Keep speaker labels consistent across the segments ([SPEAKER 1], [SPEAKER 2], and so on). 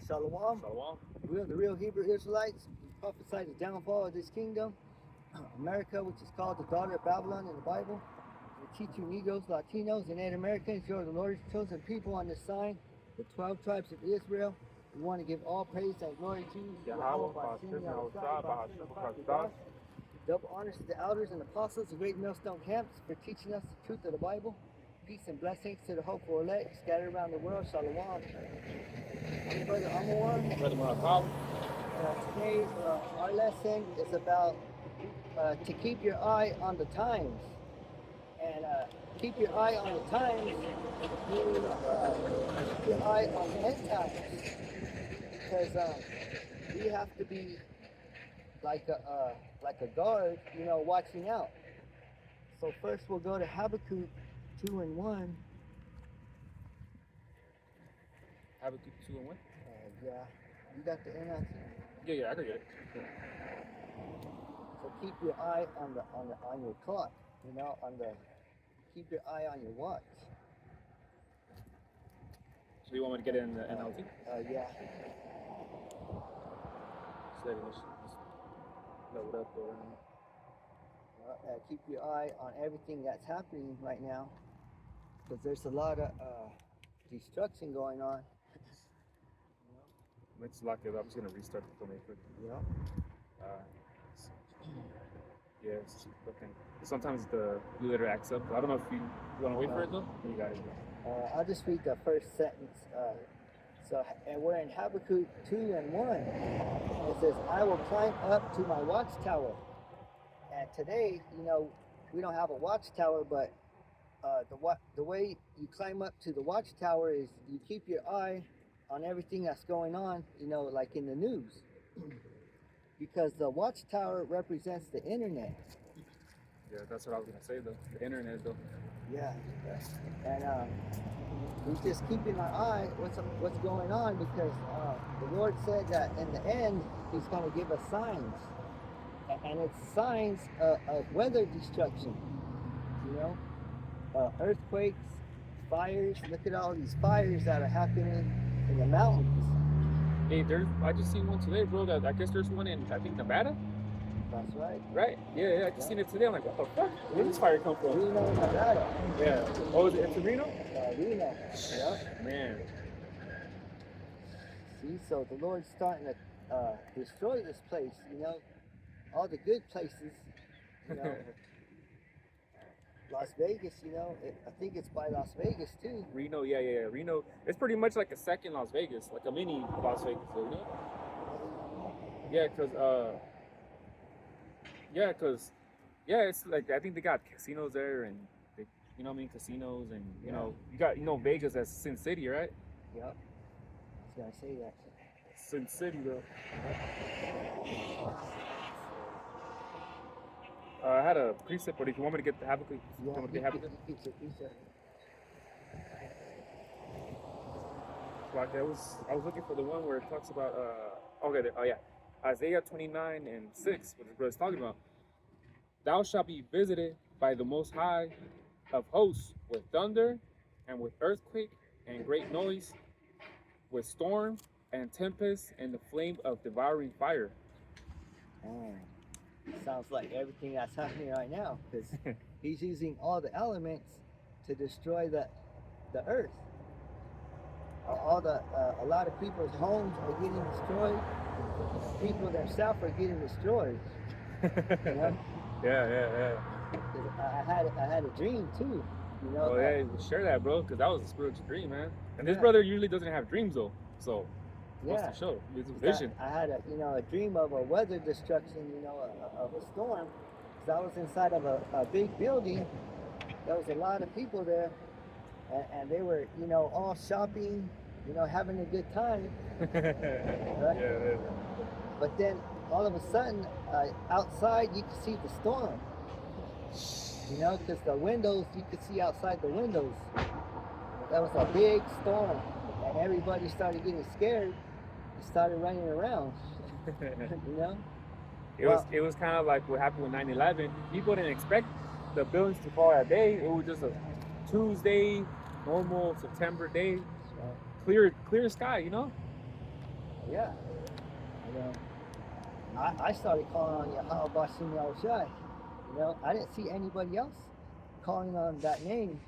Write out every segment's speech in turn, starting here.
[SPEAKER 1] Shalom.
[SPEAKER 2] Shalom.
[SPEAKER 1] We are the real Hebrew Israelites. We prophesy the downfall of this kingdom, America, which is called the daughter of Babylon in the Bible. We teach you Negroes, Latinos, and Native Americans. You are the Lord's chosen people on this sign, the 12 tribes of Israel. We want to give all praise and glory to Yahweh, double honors to the elders and apostles, the great millstone camps, for teaching us the truth of the Bible. Peace and blessings to the hopeful elect scattered around the world. Shalom. I'm Brother Amawar.
[SPEAKER 2] Brother Marapal.
[SPEAKER 1] Today, our lesson is about to keep your eye on the times. And keep your eye on the times, meaning keep your eye on the end times. Because we have to be like a guard, watching out. So first we'll go to Habakkuk 2:1.
[SPEAKER 2] Habakkuk 2:1?
[SPEAKER 1] Yeah, you got the NLT?
[SPEAKER 2] Yeah, I can get it.
[SPEAKER 1] So keep your eye on your clock, keep your eye on your watch.
[SPEAKER 2] So you want me to get it in the NLT?
[SPEAKER 1] Yeah.
[SPEAKER 2] So let's load up over
[SPEAKER 1] Keep your eye on everything that's happening right now, because there's a lot of destruction going on.
[SPEAKER 2] Let's lock it up. I'm just gonna restart the filmmaker.
[SPEAKER 1] Yeah.
[SPEAKER 2] Yes. Okay. Sometimes the blue letter acts up. I don't know if you want to wait for it though. You got it.
[SPEAKER 1] I'll just read the first sentence. And we're in Habakkuk 2:1. It says, "I will climb up to my watchtower." And today, we don't have a watchtower, but the way you climb up to the watchtower is you keep your eye on everything that's going on, like in the news. Because the watchtower represents the internet.
[SPEAKER 2] Yeah, that's what I was gonna say though. The internet though.
[SPEAKER 1] Yeah. And we just keeping our eye what's going on, because the Lord said that in the end He's going to give us signs, and it's signs of weather destruction. Earthquakes, fires. Look at all these fires that are happening in the mountains.
[SPEAKER 2] Hey, I just seen one today, bro. That I guess there's one in Nevada.
[SPEAKER 1] That's right.
[SPEAKER 2] Right? Yeah. I just seen it today. I'm like, what the fuck? Where did this fire come from?
[SPEAKER 1] Reno, Nevada.
[SPEAKER 2] Yeah. Oh, is it in Reno?
[SPEAKER 1] Reno. Yeah.
[SPEAKER 2] Man.
[SPEAKER 1] See, so the Lord's starting to destroy this place. All the good places. Las Vegas. I think it's by Las Vegas too.
[SPEAKER 2] Reno, yeah. Reno. It's pretty much like a second Las Vegas, like a mini Las Vegas, Yeah, it's like I think they got casinos there, and they, casinos, and you got Vegas as Sin City, right?
[SPEAKER 1] Yep. I was gonna say that.
[SPEAKER 2] Sin City, though. I had a precept, but if you want me to get the Habakkuk, Like I was looking for the one where it talks about Isaiah 29:6, what the brother's talking about. Thou shalt be visited by the Most High of hosts with thunder and with earthquake and great noise, with storm and tempest and the flame of devouring fire.
[SPEAKER 1] Sounds like everything that's happening right now, because He's using all the elements to destroy the earth. A lot of people's homes are getting destroyed. People themselves are getting destroyed.
[SPEAKER 2] Yeah.
[SPEAKER 1] I had a dream too.
[SPEAKER 2] Share that, bro, because that was a spiritual dream, man. And this brother usually doesn't have dreams though, so what's the show? It's a vision.
[SPEAKER 1] I had a dream of a weather destruction, of a storm. Because I was inside of a big building. There was a lot of people there, and they were, all shopping, having a good time. Right?
[SPEAKER 2] Yeah.
[SPEAKER 1] But then all of a sudden, outside you could see the storm. Because the windows, you could see outside the windows. That was a big storm, and everybody started getting scared. They started running around.
[SPEAKER 2] It was kind of like what happened with 9/11. People didn't expect the buildings to fall that day. It was just a Tuesday, normal September day, clear sky,
[SPEAKER 1] Yeah. You know, I started calling on Yahweh Bashim Yahushai. You know, I didn't see anybody else calling on that name.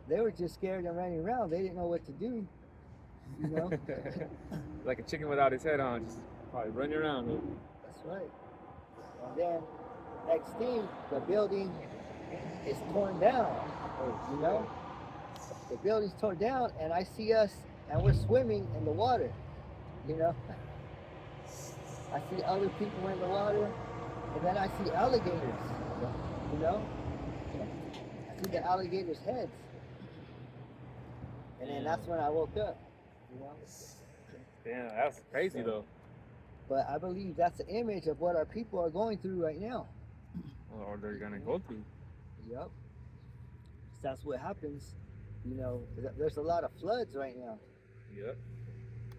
[SPEAKER 1] They were just scared and running around. They didn't know what to do. You know.
[SPEAKER 2] Like a chicken without his head on, just probably running around. Huh?
[SPEAKER 1] That's right. And then next thing, the building is torn down. You know, the building's torn down, and I see us, and we're swimming in the water. You know, I see other people in the water, and then I see alligators. You know, I see the alligators' heads, and then that's when I woke up. You know.
[SPEAKER 2] Damn, that's crazy though.
[SPEAKER 1] But I believe that's an image of what our people are going through right now.
[SPEAKER 2] Or they're gonna go through.
[SPEAKER 1] Yep. That's what happens. You know, there's a lot of floods right now.
[SPEAKER 2] Yep.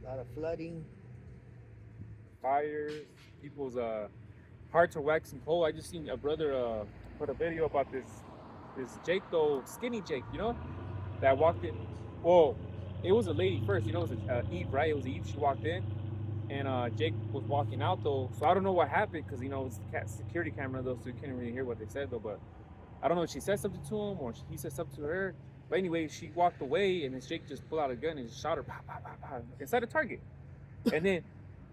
[SPEAKER 1] A lot of flooding.
[SPEAKER 2] Fires. People's hearts are waxing cold. I just seen a brother put a video about this Jake though, skinny Jake, you know, that walked in. Well, it was a lady first, you know, it was Eve, right? It was Eve. She walked in, and Jake was walking out though. So I don't know what happened because you know it's the security camera though, so you can't really hear what they said though. But I don't know if she said something to him or he said something to her. But anyway, she walked away, and then Jake just pulled out a gun and just shot her, pow, pow, pow, pow, inside the target. And then,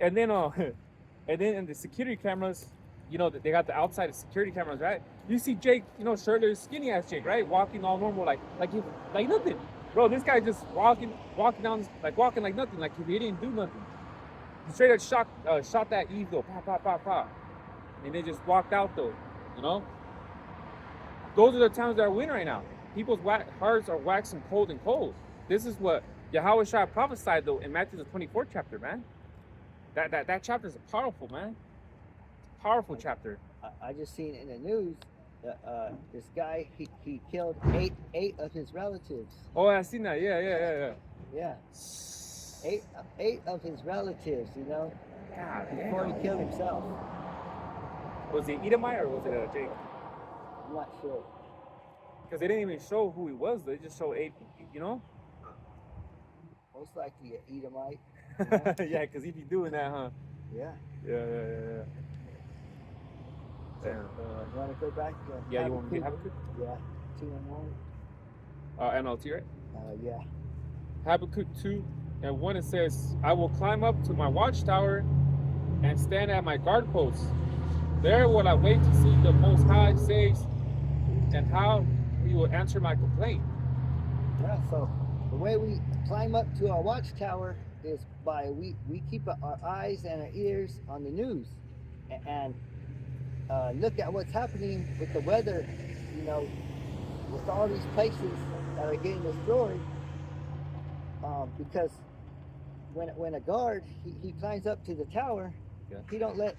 [SPEAKER 2] and then in the security cameras, you know, they got the outside of security cameras, right? You see Jake, you know, shirtless, skinny ass Jake, right, walking all normal, like nothing. Bro, this guy just walking down, like walking like nothing, like he didn't do nothing. He straight up shot that Eve though, pow, pow, pow, pow, and they just walked out though, you know. Those are the times that are winning right now. People's hearts are waxing cold and cold. This is what Yahweh Shai prophesied though in Matthew the 24th chapter, man. That chapter is powerful, man. Powerful chapter.
[SPEAKER 1] I just seen in the news this guy he killed eight of his relatives.
[SPEAKER 2] Oh, I seen that. Yeah.
[SPEAKER 1] Yeah. Eight of his relatives, you know,
[SPEAKER 2] God,
[SPEAKER 1] before he killed himself.
[SPEAKER 2] Was it Edomite or was it Jake?
[SPEAKER 1] I'm not sure.
[SPEAKER 2] Because they didn't even show who he was. They just showed 8, you know?
[SPEAKER 1] Most likely an Edomite.
[SPEAKER 2] Yeah, because he'd be doing that, huh?
[SPEAKER 1] Yeah.
[SPEAKER 2] Yeah.
[SPEAKER 1] So, you want to go back?
[SPEAKER 2] Yeah, you want me to Habakkuk?
[SPEAKER 1] Yeah, 2 and 1.
[SPEAKER 2] NLT, right?
[SPEAKER 1] Yeah.
[SPEAKER 2] Habakkuk 2 and 1, it says, I will climb up to my watchtower and stand at my guard post. There will I wait to see the Most High says, and how he will answer my complaint.
[SPEAKER 1] Yeah, so the way we climb up to our watchtower is by we keep our eyes and our ears on the news and look at what's happening with the weather, you know, with all these places that are getting destroyed. Because when a guard he climbs up to the tower,
[SPEAKER 2] Yeah.
[SPEAKER 1] he don't let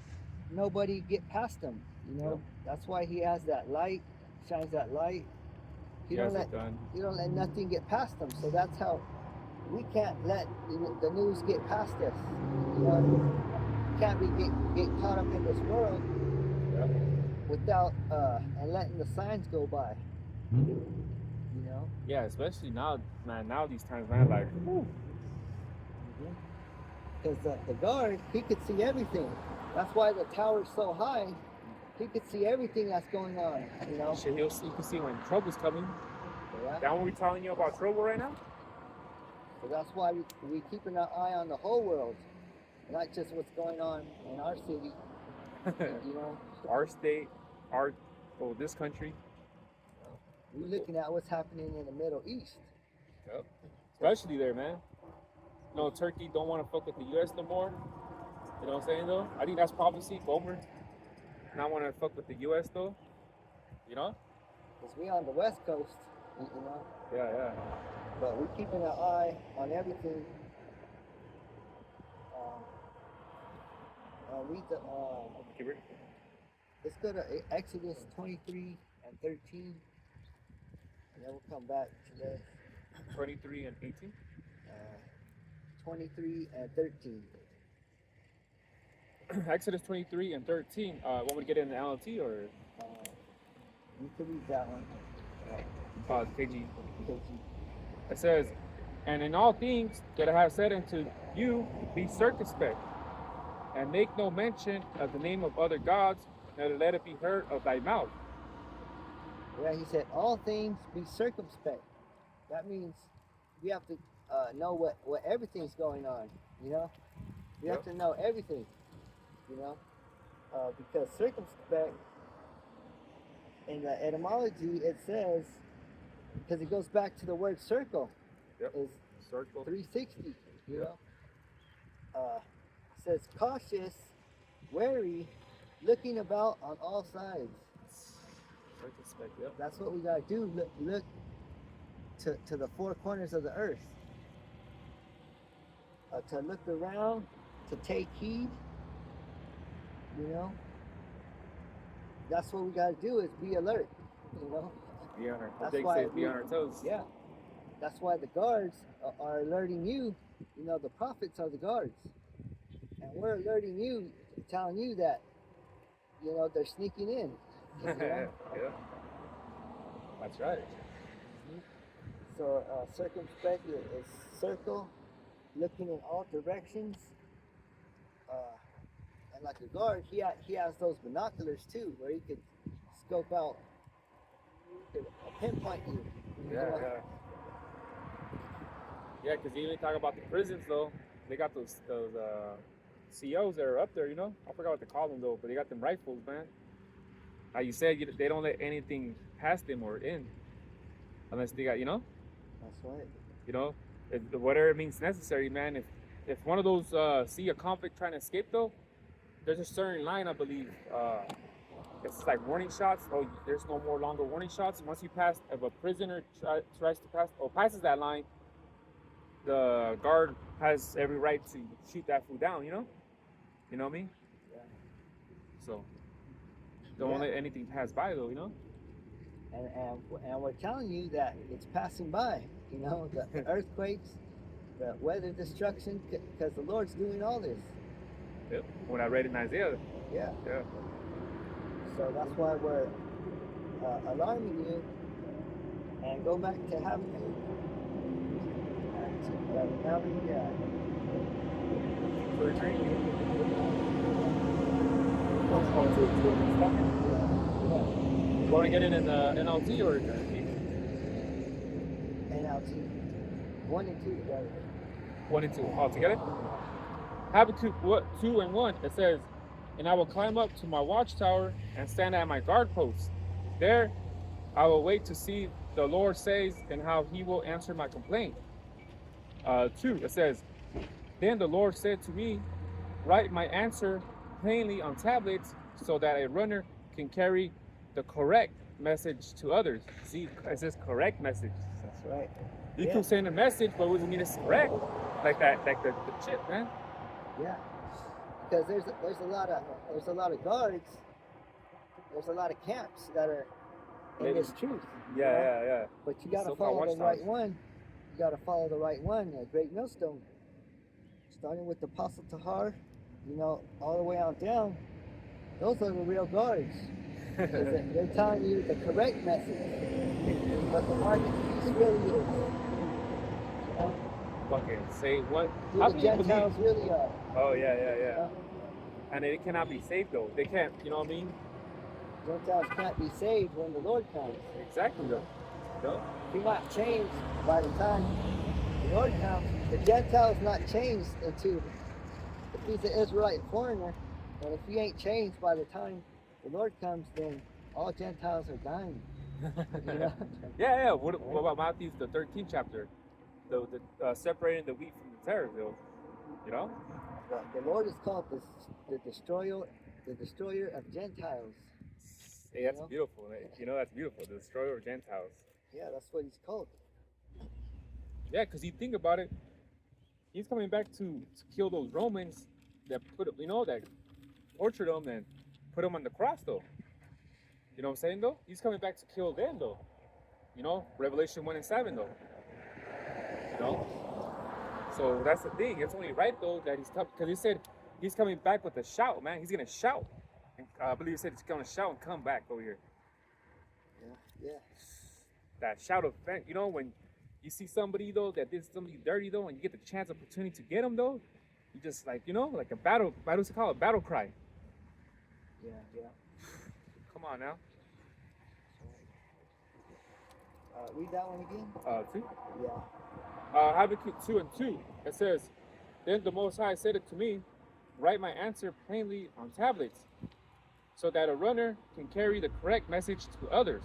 [SPEAKER 1] nobody get past him. You know, that's why he has that light, shines that light. He don't let nothing get past him. So that's how we can't let the news get past us. You know, can't be get caught up in this world without and letting the signs go by. You know.
[SPEAKER 2] Yeah, especially now, man. Now these times, man, like.
[SPEAKER 1] Because the guard, he could see everything. That's why the tower's so high. He could see everything that's going on, you know.
[SPEAKER 2] Shit, you can see when trouble's coming.
[SPEAKER 1] Yeah.
[SPEAKER 2] That when we telling you about trouble right now?
[SPEAKER 1] So that's why we keeping our eye on the whole world, not just what's going on in our city, you know.
[SPEAKER 2] Our state, this country.
[SPEAKER 1] We're looking at what's happening in the Middle East.
[SPEAKER 2] Yep. Especially there, man. You know, Turkey don't want to fuck with the U.S. no more. You know what I'm saying, though? I think that's prophecy, Gomer. Not want to fuck with the U.S., though. You know?
[SPEAKER 1] Because we on the West Coast, you know.
[SPEAKER 2] Yeah.
[SPEAKER 1] But we're keeping our eye on everything. Read the. Let's go to Exodus 23 and 13, and then we'll come back to that.
[SPEAKER 2] 23 and 18.
[SPEAKER 1] 23 and 13.
[SPEAKER 2] Exodus 23 and 13. Want me to get it in the LLT or?
[SPEAKER 1] You can read that one.
[SPEAKER 2] KG. It says, And in all things that I have said unto you, be circumspect, and make no mention of the name of other gods, neither let it be heard of thy mouth.
[SPEAKER 1] Yeah, he said, all things be circumspect. That means we have to know what everything's going on, you know? We have
[SPEAKER 2] Yep.
[SPEAKER 1] to know everything, you know? Because circumspect, in the etymology, it says, because it goes back to the word circle,
[SPEAKER 2] Yep.
[SPEAKER 1] is
[SPEAKER 2] Circle.
[SPEAKER 1] 360, you
[SPEAKER 2] Yep.
[SPEAKER 1] know? It says cautious, wary, looking about on all sides.
[SPEAKER 2] Circumspect, yep.
[SPEAKER 1] That's what we gotta do. Look to the four corners of the earth. To look around, to take heed. You know. That's what we gotta do is be alert. You know.
[SPEAKER 2] Be on our,
[SPEAKER 1] That's
[SPEAKER 2] Jake
[SPEAKER 1] why
[SPEAKER 2] says be on our toes.
[SPEAKER 1] Yeah. That's why the guards are alerting you. You know, the prophets are the guards, and we're alerting you, telling you that, you know, they're sneaking in. You know?
[SPEAKER 2] Yeah. That's right.
[SPEAKER 1] So circumspect is circle, looking in all directions. And like a guard, he has those binoculars too, where he could scope out, he could pinpoint you.
[SPEAKER 2] Yeah,
[SPEAKER 1] know?
[SPEAKER 2] yeah. Yeah, because even talk about the prisons though, they got those COs that are up there, you know? I forgot what they call them though, but they got them rifles, man. Like you said, they don't let anything past them or in, unless they got, you know?
[SPEAKER 1] That's right.
[SPEAKER 2] You know, whatever it means necessary, man. If one of those see a convict trying to escape though, there's a certain line, I believe. It's like warning shots. Oh, there's no more longer warning shots. Once you pass, if a prisoner tries to pass or passes that line, the guard has every right to shoot that fool down. You know what I mean?
[SPEAKER 1] Yeah.
[SPEAKER 2] So don't let anything pass by though. You know.
[SPEAKER 1] And we're telling you that it's passing by. You know, the earthquakes, the weather destruction, because the Lord's doing all this.
[SPEAKER 2] Yep. When I read in Isaiah.
[SPEAKER 1] Yeah.
[SPEAKER 2] Yeah.
[SPEAKER 1] So that's why we're alarming you, and go back to Habakkuk. Now we
[SPEAKER 2] For a drink. You want to get it in NLT or
[SPEAKER 1] NLT 1 and 2 together.
[SPEAKER 2] 1 and 2 all together? Habakkuk 2 and 1, it says, and I will climb up to my watchtower and stand at my guard post. There I will wait to see the Lord says and how he will answer my complaint. 2, it says, then the Lord said to me, write my answer plainly on tablets so that a runner can carry the correct message to others. See, it says correct message.
[SPEAKER 1] That's right.
[SPEAKER 2] You can send a message, but what does it mean it's correct? Like that, like the chip, man.
[SPEAKER 1] Yeah, because there's a lot of guards. There's a lot of camps that are in this truth.
[SPEAKER 2] Yeah.
[SPEAKER 1] But you got to
[SPEAKER 2] So
[SPEAKER 1] follow the right
[SPEAKER 2] watchtowers.
[SPEAKER 1] one. You got to follow the right one. A great millstone, starting with the Apostle Tahar, you know, all the way on down. Those are the real guards. They're telling you the correct message, what the mark of peace really is. You know,
[SPEAKER 2] Fucking say what?
[SPEAKER 1] who
[SPEAKER 2] How
[SPEAKER 1] the
[SPEAKER 2] can you
[SPEAKER 1] Gentiles
[SPEAKER 2] believe?
[SPEAKER 1] really are.
[SPEAKER 2] Oh yeah.
[SPEAKER 1] You know?
[SPEAKER 2] And it cannot be saved though. They can't. You know what I mean?
[SPEAKER 1] Gentiles can't be saved when the Lord comes.
[SPEAKER 2] Exactly though. No?
[SPEAKER 1] If you're not changed by the time the Lord comes, the Gentile's not changed until if he's an Israelite foreigner, and if he ain't changed by the time the Lord comes, then all Gentiles are dying. You know?
[SPEAKER 2] Yeah. What about Matthew the 13th chapter? The separating the wheat from the tares, though. You know?
[SPEAKER 1] The Lord is called the destroyer of Gentiles.
[SPEAKER 2] Hey, that's
[SPEAKER 1] You know?
[SPEAKER 2] beautiful. You know, that's beautiful. The destroyer of Gentiles.
[SPEAKER 1] Yeah, that's what he's called.
[SPEAKER 2] Yeah, because you think about it, he's coming back to kill those Romans that that tortured them and put them on the cross, though. You know what I'm saying, though? He's coming back to kill them, though. You know, Revelation 1 and 7, though. You know? So that's the thing. It's only right, though, that he's coming, because he said he's coming back with a shout, man. He's going to shout. And I believe he said he's going to shout and come back over here.
[SPEAKER 1] Yeah.
[SPEAKER 2] That shout of, you know, when You see somebody though that did somebody dirty though, and you get the chance opportunity to get them though, you just like like a battle. What's it called? A battle cry.
[SPEAKER 1] Yeah.
[SPEAKER 2] Come on now.
[SPEAKER 1] Read that one again.
[SPEAKER 2] 2.
[SPEAKER 1] Yeah.
[SPEAKER 2] Habakkuk 2:2. It says, "Then the Most High said it to me, write my answer plainly on tablets, so that a runner can carry the correct message to others."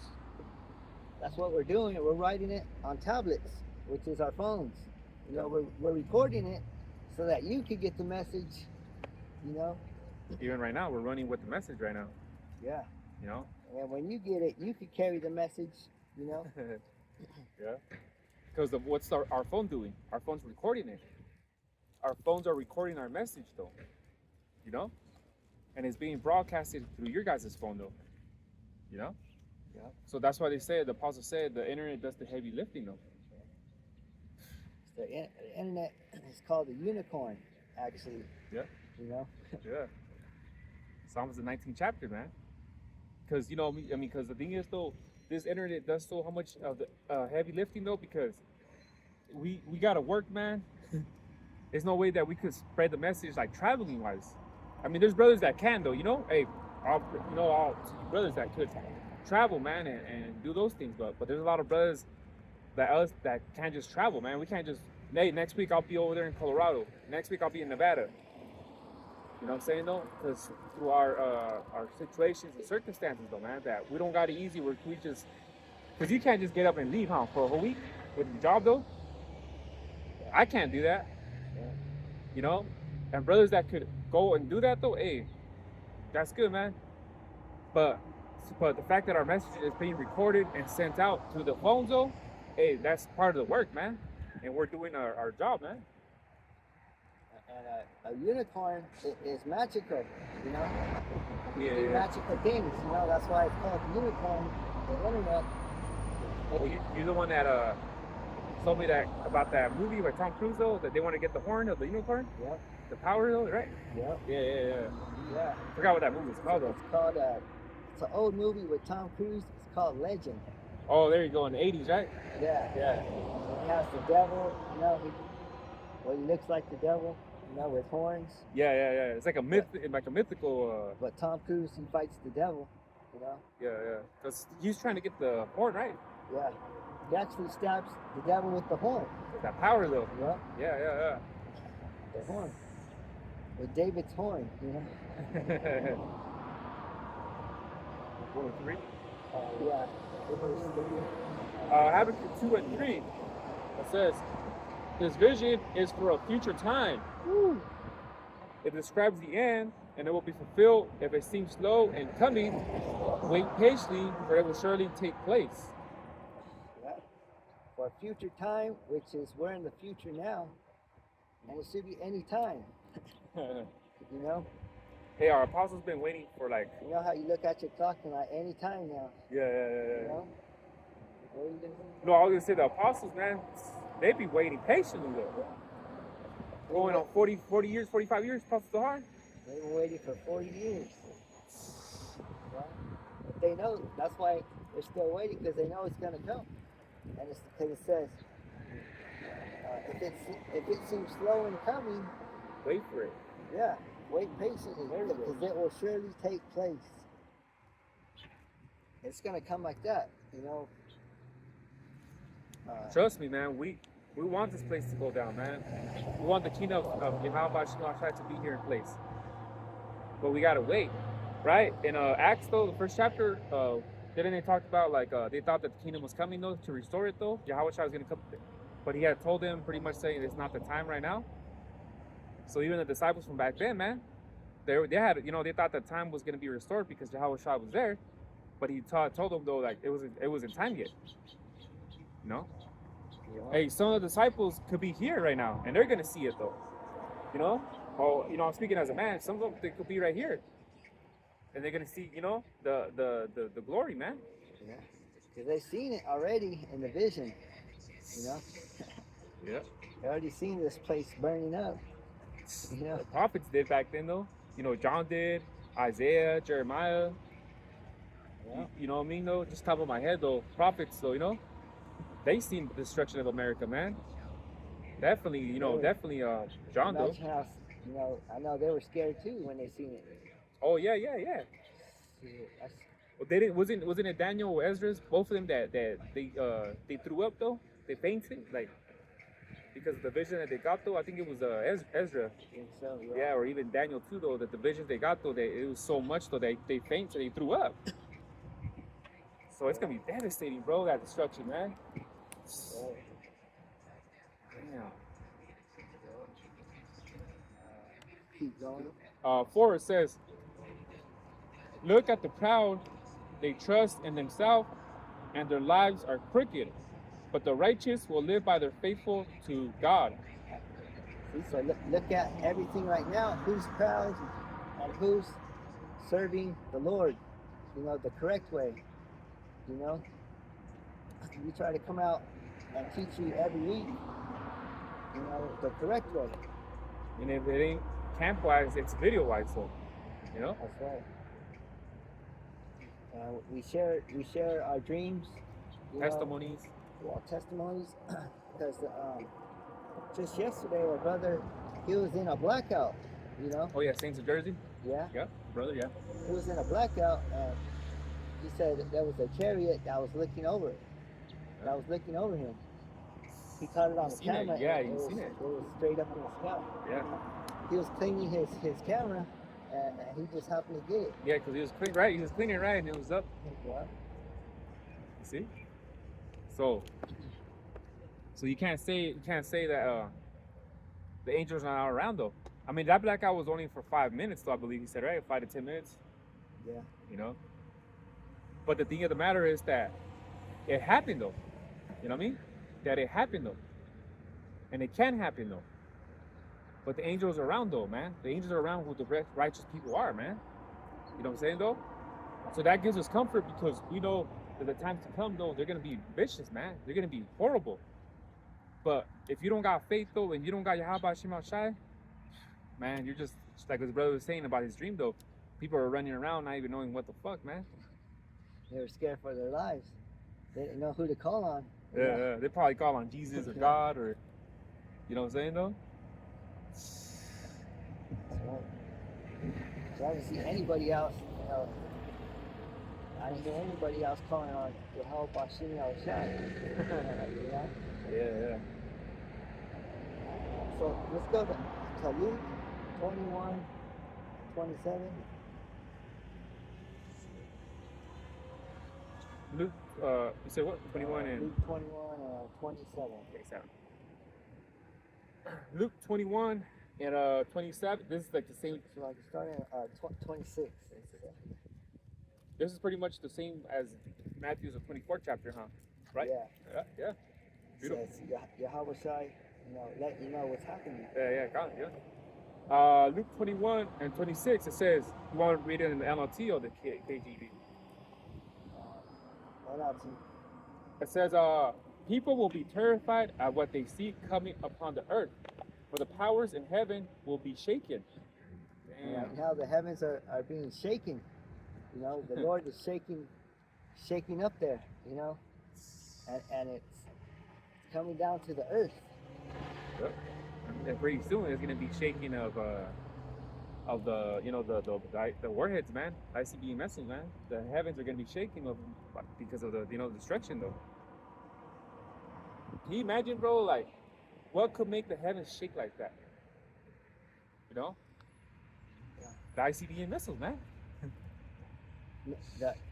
[SPEAKER 1] That's what we're doing. We're writing it on tablets, which is our phones. We're recording it so that you could get the message.
[SPEAKER 2] Even right now, we're running with the message right now.
[SPEAKER 1] Yeah. And when you get it, you could carry the message.
[SPEAKER 2] Yeah. Because of what's our phone doing? Our phone's recording it. Our phones are recording our message though. And it's being broadcasted through your guys' phone though.
[SPEAKER 1] Yeah.
[SPEAKER 2] So that's why the apostle said the internet does the heavy lifting though.
[SPEAKER 1] The internet is called a unicorn, actually.
[SPEAKER 2] Yeah. Yeah. Psalms the 19th chapter, man. Because because the thing is though, this internet does so how much of the heavy lifting though, because we gotta work, man. There's no way that we could spread the message like traveling wise. I mean, there's brothers that can though, Hey, all brothers that could travel, man, and do those things, but there's a lot of brothers that can't just travel, man. We can't just, hey, next week I'll be over there in Colorado. Next week I'll be in Nevada. You know what I'm saying though? Because through our situations and circumstances though, man, that we don't got it easy where we just, because you can't just get up and leave, for a whole week with your job though. I can't do that. And brothers that could go and do that though, hey, that's good, man. But the fact that our message is being recorded and sent out through the phones though, hey, that's part of the work, man. And we're doing our job, man.
[SPEAKER 1] And a unicorn is magical,
[SPEAKER 2] Yeah.
[SPEAKER 1] Do magical things, That's why it's called unicorn. The internet.
[SPEAKER 2] Well, you're the one that told me about that movie by Tom Cruise though, that they want to get the horn of the unicorn.
[SPEAKER 1] Yeah.
[SPEAKER 2] The power though, right?
[SPEAKER 1] Yeah.
[SPEAKER 2] Yeah. I forgot what that movie is called though.
[SPEAKER 1] It's called it's an old movie with Tom Cruise. It's called Legend.
[SPEAKER 2] Oh, there you go, in the 80s, right?
[SPEAKER 1] Yeah. He has the devil, he looks like the devil, with horns.
[SPEAKER 2] Yeah. It's like a myth, like a mythical.
[SPEAKER 1] But Tom Cruise, he fights the devil,
[SPEAKER 2] Yeah. Because he's trying to get the horn, right?
[SPEAKER 1] Yeah. He actually stabs the devil with the horn.
[SPEAKER 2] That power though.
[SPEAKER 1] Yeah.
[SPEAKER 2] Yeah.
[SPEAKER 1] The horn. With David's horn,
[SPEAKER 2] 4 and 3.
[SPEAKER 1] Yeah.
[SPEAKER 2] Habakkuk 2:3. It says, "This vision is for a future time.
[SPEAKER 1] Woo.
[SPEAKER 2] It describes the end, and it will be fulfilled. If it seems slow in coming, wait patiently, for it will surely take place."
[SPEAKER 1] Yeah. For a future time, which is we're in the future now, and it should be any time.
[SPEAKER 2] Hey, our apostles been waiting for like.
[SPEAKER 1] You know how you look at your clock and like any time now.
[SPEAKER 2] Yeah.
[SPEAKER 1] What are you doing?
[SPEAKER 2] No, I was gonna say the apostles, man, they be waiting patiently though. Going on 40 years, 45 years, apostles are.
[SPEAKER 1] They were waiting for 40 years. Yeah. But they know, that's why they're still waiting, because they know it's going to come. And it's because it says, if it seems slow in coming,
[SPEAKER 2] Wait for it.
[SPEAKER 1] yeah, wait patiently, because it will surely take place. It's going to come like that,
[SPEAKER 2] Trust me, man. We want this place to go down, man. We want the kingdom of Yahweh Shai to be here in place. But we gotta wait, right? In Acts, though, the first chapter, didn't they talk about like they thought that the kingdom was coming though to restore it though? Yahweh Shai was gonna come, but he had told them pretty much saying it's not the time right now. So even the disciples from back then, man, they had they thought the time was gonna be restored because Yahweh Shai was there, but he told them though like it wasn't time yet.
[SPEAKER 1] Yeah.
[SPEAKER 2] Hey, some of the disciples could be here right now, and they're gonna see it though. Oh, I'm speaking as a man. Some of them they could be right here, and they're gonna see, the glory, man.
[SPEAKER 1] Yeah, because they've seen it already in the vision.
[SPEAKER 2] Yeah.
[SPEAKER 1] They already seen this place burning up.
[SPEAKER 2] The prophets did back then though. John did, Isaiah, Jeremiah.
[SPEAKER 1] Yeah.
[SPEAKER 2] You know what I mean though? Just top of my head though, prophets though. they seen the destruction of America, man. Definitely,
[SPEAKER 1] Really?
[SPEAKER 2] definitely, John though.
[SPEAKER 1] Imagine how, I know they were scared too when they seen it.
[SPEAKER 2] Oh yeah, yeah, yeah.
[SPEAKER 1] Shit,
[SPEAKER 2] Well, they didn't. Wasn't it Daniel or Ezra's? Both of them that they threw up though. They fainted like because of the vision that they got though. I think it was Ezra.
[SPEAKER 1] I think so,
[SPEAKER 2] Yeah, or even Daniel too though. That the visions they got though, it was so much though they fainted, so they threw up. So it's gonna be devastating, bro. That destruction, man.
[SPEAKER 1] Yeah.
[SPEAKER 2] Damn.
[SPEAKER 1] Keep going.
[SPEAKER 2] 4 it says, "Look at the proud; they trust in themselves, and their lives are crooked. But the righteous will live by their faithful to God."
[SPEAKER 1] See, so look at everything right now. Who's proud and who's serving the Lord, the correct way. We try to come out and teach you every week, the correct way.
[SPEAKER 2] And if it ain't camp wise, it's video wise, so
[SPEAKER 1] That's right. We share our dreams,
[SPEAKER 2] testimonies.
[SPEAKER 1] testimonies, because just yesterday, our brother, he was in a blackout,
[SPEAKER 2] Oh yeah, Saints of Jersey.
[SPEAKER 1] Yeah,
[SPEAKER 2] Yeah, brother. Yeah.
[SPEAKER 1] he was in a blackout, and he said that there was a chariot that was looking over him. He caught it on the
[SPEAKER 2] seen it?
[SPEAKER 1] camera.
[SPEAKER 2] Yeah,
[SPEAKER 1] and
[SPEAKER 2] you
[SPEAKER 1] it
[SPEAKER 2] seen it.
[SPEAKER 1] It was straight up in the sky.
[SPEAKER 2] Yeah.
[SPEAKER 1] He was cleaning his camera, and he just happened to get it.
[SPEAKER 2] Yeah, because he was clean, right? He was cleaning right, and it was up.
[SPEAKER 1] Yeah.
[SPEAKER 2] You see? So you can't say that the angels are not around though. I mean, that blackout was only for 5 minutes, though. I believe he said, right, 5 to 10 minutes.
[SPEAKER 1] Yeah.
[SPEAKER 2] But the thing of the matter is that it happened though. You know what I mean? That it happened though, and it can happen though. But the angels are around though, man. The angels are around who the righteous people are, man. You know what I'm saying though? So that gives us comfort because we know that the times to come though, they're gonna be vicious, man. They're gonna be horrible. But if you don't got faith though, and you don't got Yahweh Shema Shai, man, you're just like his brother was saying about his dream though. People are running around not even knowing what the fuck, man.
[SPEAKER 1] They were scared for their lives. They didn't know who to call on.
[SPEAKER 2] Yeah, they probably call on Jesus or God or, you know what I'm saying though?
[SPEAKER 1] That's right. So I didn't see anybody else, I didn't hear anybody else calling on to help Bashim Shai.
[SPEAKER 2] Yeah.
[SPEAKER 1] So let's go to Luke 21, 27.
[SPEAKER 2] Luke, you said what? 21 and...
[SPEAKER 1] Luke 21, 27.
[SPEAKER 2] Okay, 7. Luke 21 and 27. This is like the same.
[SPEAKER 1] So like starting at 26.
[SPEAKER 2] This is pretty much the same as Matthew's 24th chapter, huh? Right? Yeah. Beautiful.
[SPEAKER 1] Says Yahweh Shai, let you know what's happening.
[SPEAKER 2] Yeah, got it, yeah. Luke 21 and 26, it says, you want to read it in the NLT or the KJV? It says, people will be terrified at what they see coming upon the earth, for the powers in heaven will be shaken. Damn.
[SPEAKER 1] Now the heavens are being shaken. The Lord is shaking up there, and it's coming down to the earth.
[SPEAKER 2] Yep. And pretty soon it's gonna be shaking of the warheads, man. ICBM missiles, man. The heavens are gonna be shaking because of the destruction though. Can you imagine, bro? Like, what could make the heavens shake like that? The ICBM missiles, man.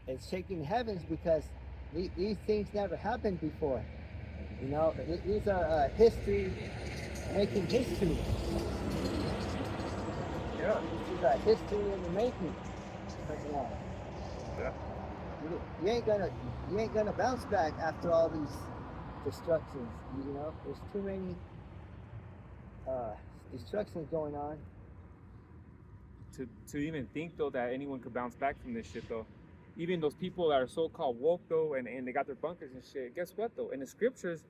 [SPEAKER 1] It's shaking the heavens because these things never happened before. These are history making history.
[SPEAKER 2] Yeah.
[SPEAKER 1] This is a history in the making.
[SPEAKER 2] Yeah.
[SPEAKER 1] You ain't gonna bounce back after all these destructions. There's too many destructions going on.
[SPEAKER 2] To even think though that anyone could bounce back from this shit though. Even those people that are so-called woke though, and they got their bunkers and shit. Guess what though? In the scriptures,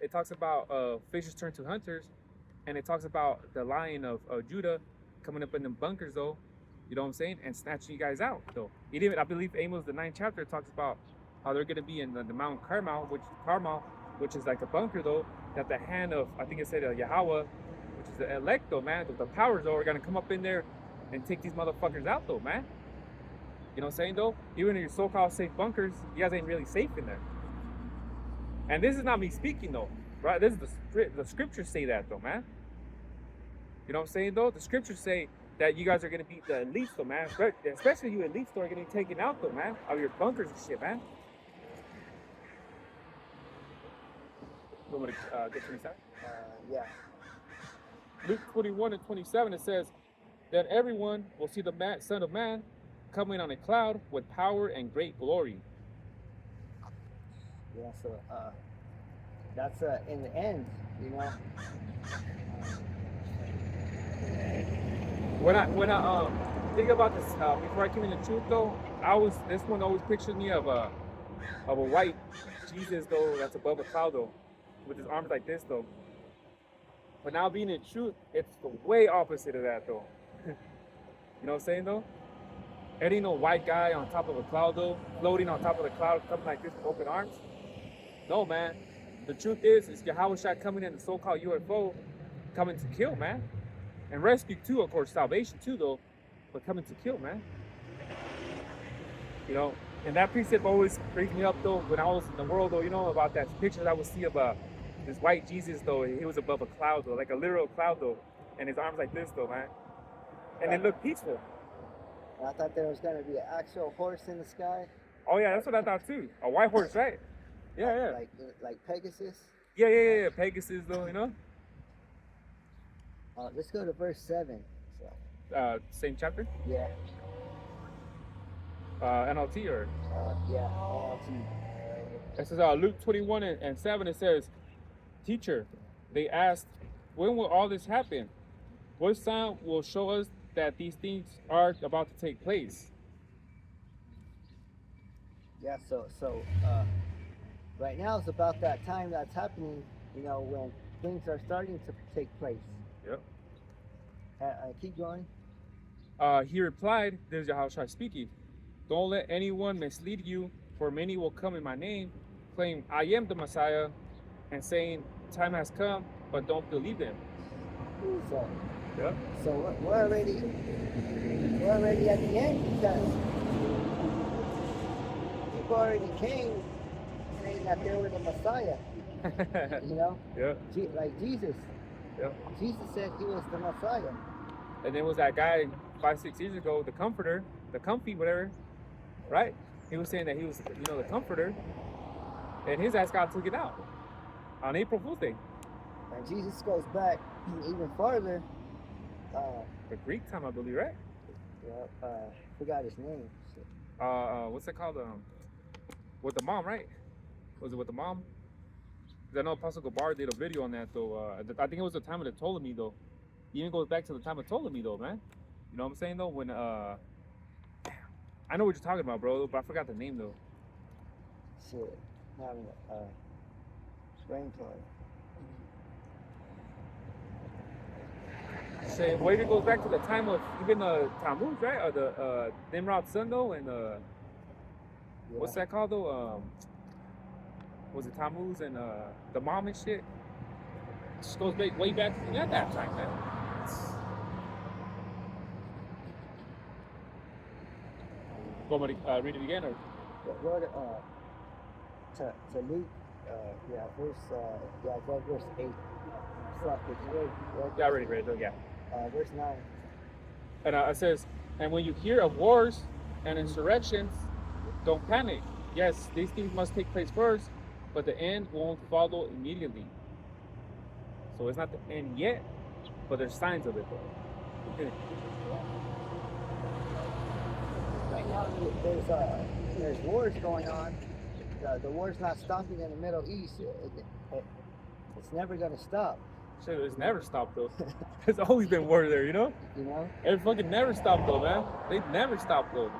[SPEAKER 2] it talks about fishers turn to hunters, and it talks about the Lion of Judah coming up in them bunkers though. You know what I'm saying? And snatching you guys out though. I believe Amos the 9th chapter talks about how they're gonna be in the Mount Carmel, which which is like a bunker though, that the hand of, I think it said Yahweh, which is the elect though, man, the powers though, are gonna come up in there and take these motherfuckers out though, man. You know what I'm saying though? Even in your so-called safe bunkers, you guys ain't really safe in there. And this is not me speaking though, right? This is the scriptures say that though, man. You know what I'm saying though? The scriptures say that you guys are gonna be the elites though, man. Especially you elites though are getting taken out though, man, out of your bunkers and shit, man. You want me to get 27?
[SPEAKER 1] Yeah.
[SPEAKER 2] Luke 21 and 27, it says, "Then everyone will see the Son of Man coming on a cloud with power and great glory."
[SPEAKER 1] Yeah, so that's in the end, you know.
[SPEAKER 2] When I think about this before I came into truth though, this one always pictured me of a white Jesus though that's above a cloud though, with his arms like this though. But now being in truth, it's the way opposite of that though. You know what I'm saying though? It ain't no white guy on top of a cloud though, floating on top of the cloud, something like this with open arms. No, man. The truth is Yahweh Shai coming in the so-called UFO, coming to kill, man. And rescue too, of course, salvation too though, but coming to kill, man. You know, and that precept always brings me up though, when I was in the world though, you know, about that picture I would see of this white Jesus though, he was above a cloud though, like a literal cloud though, and his arms like this though, man. And it looked peaceful.
[SPEAKER 1] I thought there was going to be an actual horse in the sky.
[SPEAKER 2] Oh yeah, that's what I thought too. A white horse, right? Yeah.
[SPEAKER 1] Like Pegasus.
[SPEAKER 2] Yeah. Pegasus though, you know?
[SPEAKER 1] Let's go to verse 7. So.
[SPEAKER 2] Same chapter?
[SPEAKER 1] Yeah.
[SPEAKER 2] NLT or?
[SPEAKER 1] Yeah, NLT.
[SPEAKER 2] It says Luke 21 and 7, it says, "Teacher, they asked, when will all this happen? What sign will show us that these things are about to take place?"
[SPEAKER 1] Yeah, so right now it's about that time that's happening, you know, when things are starting to take place.
[SPEAKER 2] Yep.
[SPEAKER 1] Keep going.
[SPEAKER 2] He replied, "This is Yahushua speaking. Don't let anyone mislead you, for many will come in my name, claim I am the Messiah, and saying time has come, but don't believe them."
[SPEAKER 1] So,
[SPEAKER 2] Yep.
[SPEAKER 1] So we're already at the end, because people already came saying that they were the Messiah. You know?
[SPEAKER 2] Yeah.
[SPEAKER 1] Like Jesus.
[SPEAKER 2] Yep.
[SPEAKER 1] Jesus said he was the Messiah.
[SPEAKER 2] And then was that guy 5-6 years ago, the Comforter, the Comfy, whatever, right? He was saying that he was, you know, the Comforter, and his ass got taken out on April Fool's Day.
[SPEAKER 1] And Jesus goes back even farther.
[SPEAKER 2] The Greek time, I believe, right?
[SPEAKER 1] Yeah, forgot his name.
[SPEAKER 2] What's it called? With the mom, right? Was it with the mom? 'Cause I know Apostle Gabar did a video on that though. I think it was the time of the Ptolemy though. It even goes back to the time of Ptolemy though, man. You know what I'm saying though? When I know what you're talking about, bro, but I forgot the name though.
[SPEAKER 1] Shit, having a brain play.
[SPEAKER 2] Say, well, it goes back to the time of even Tammuz, right? Or the Nimrod's son though, and what's that called though? Was it Tammuz and the mom and shit? It just goes way back at that time, man. Want me to read it again or?
[SPEAKER 1] Go to Luke, verse 8.
[SPEAKER 2] Yeah, I already read it. Yeah.
[SPEAKER 1] Verse 9.
[SPEAKER 2] And it says, "And when you hear of wars and insurrections, don't panic. Yes, these things must take place first, but the end won't follow immediately." So it's not the end yet, but there's signs of it though.
[SPEAKER 1] Right now, there's wars going on. The war's not stopping in the Middle East. It's never going to stop.
[SPEAKER 2] Shit, it's never stopped though. There's always been war there, you know?
[SPEAKER 1] You know?
[SPEAKER 2] It fucking never stopped though, man. They never stopped though.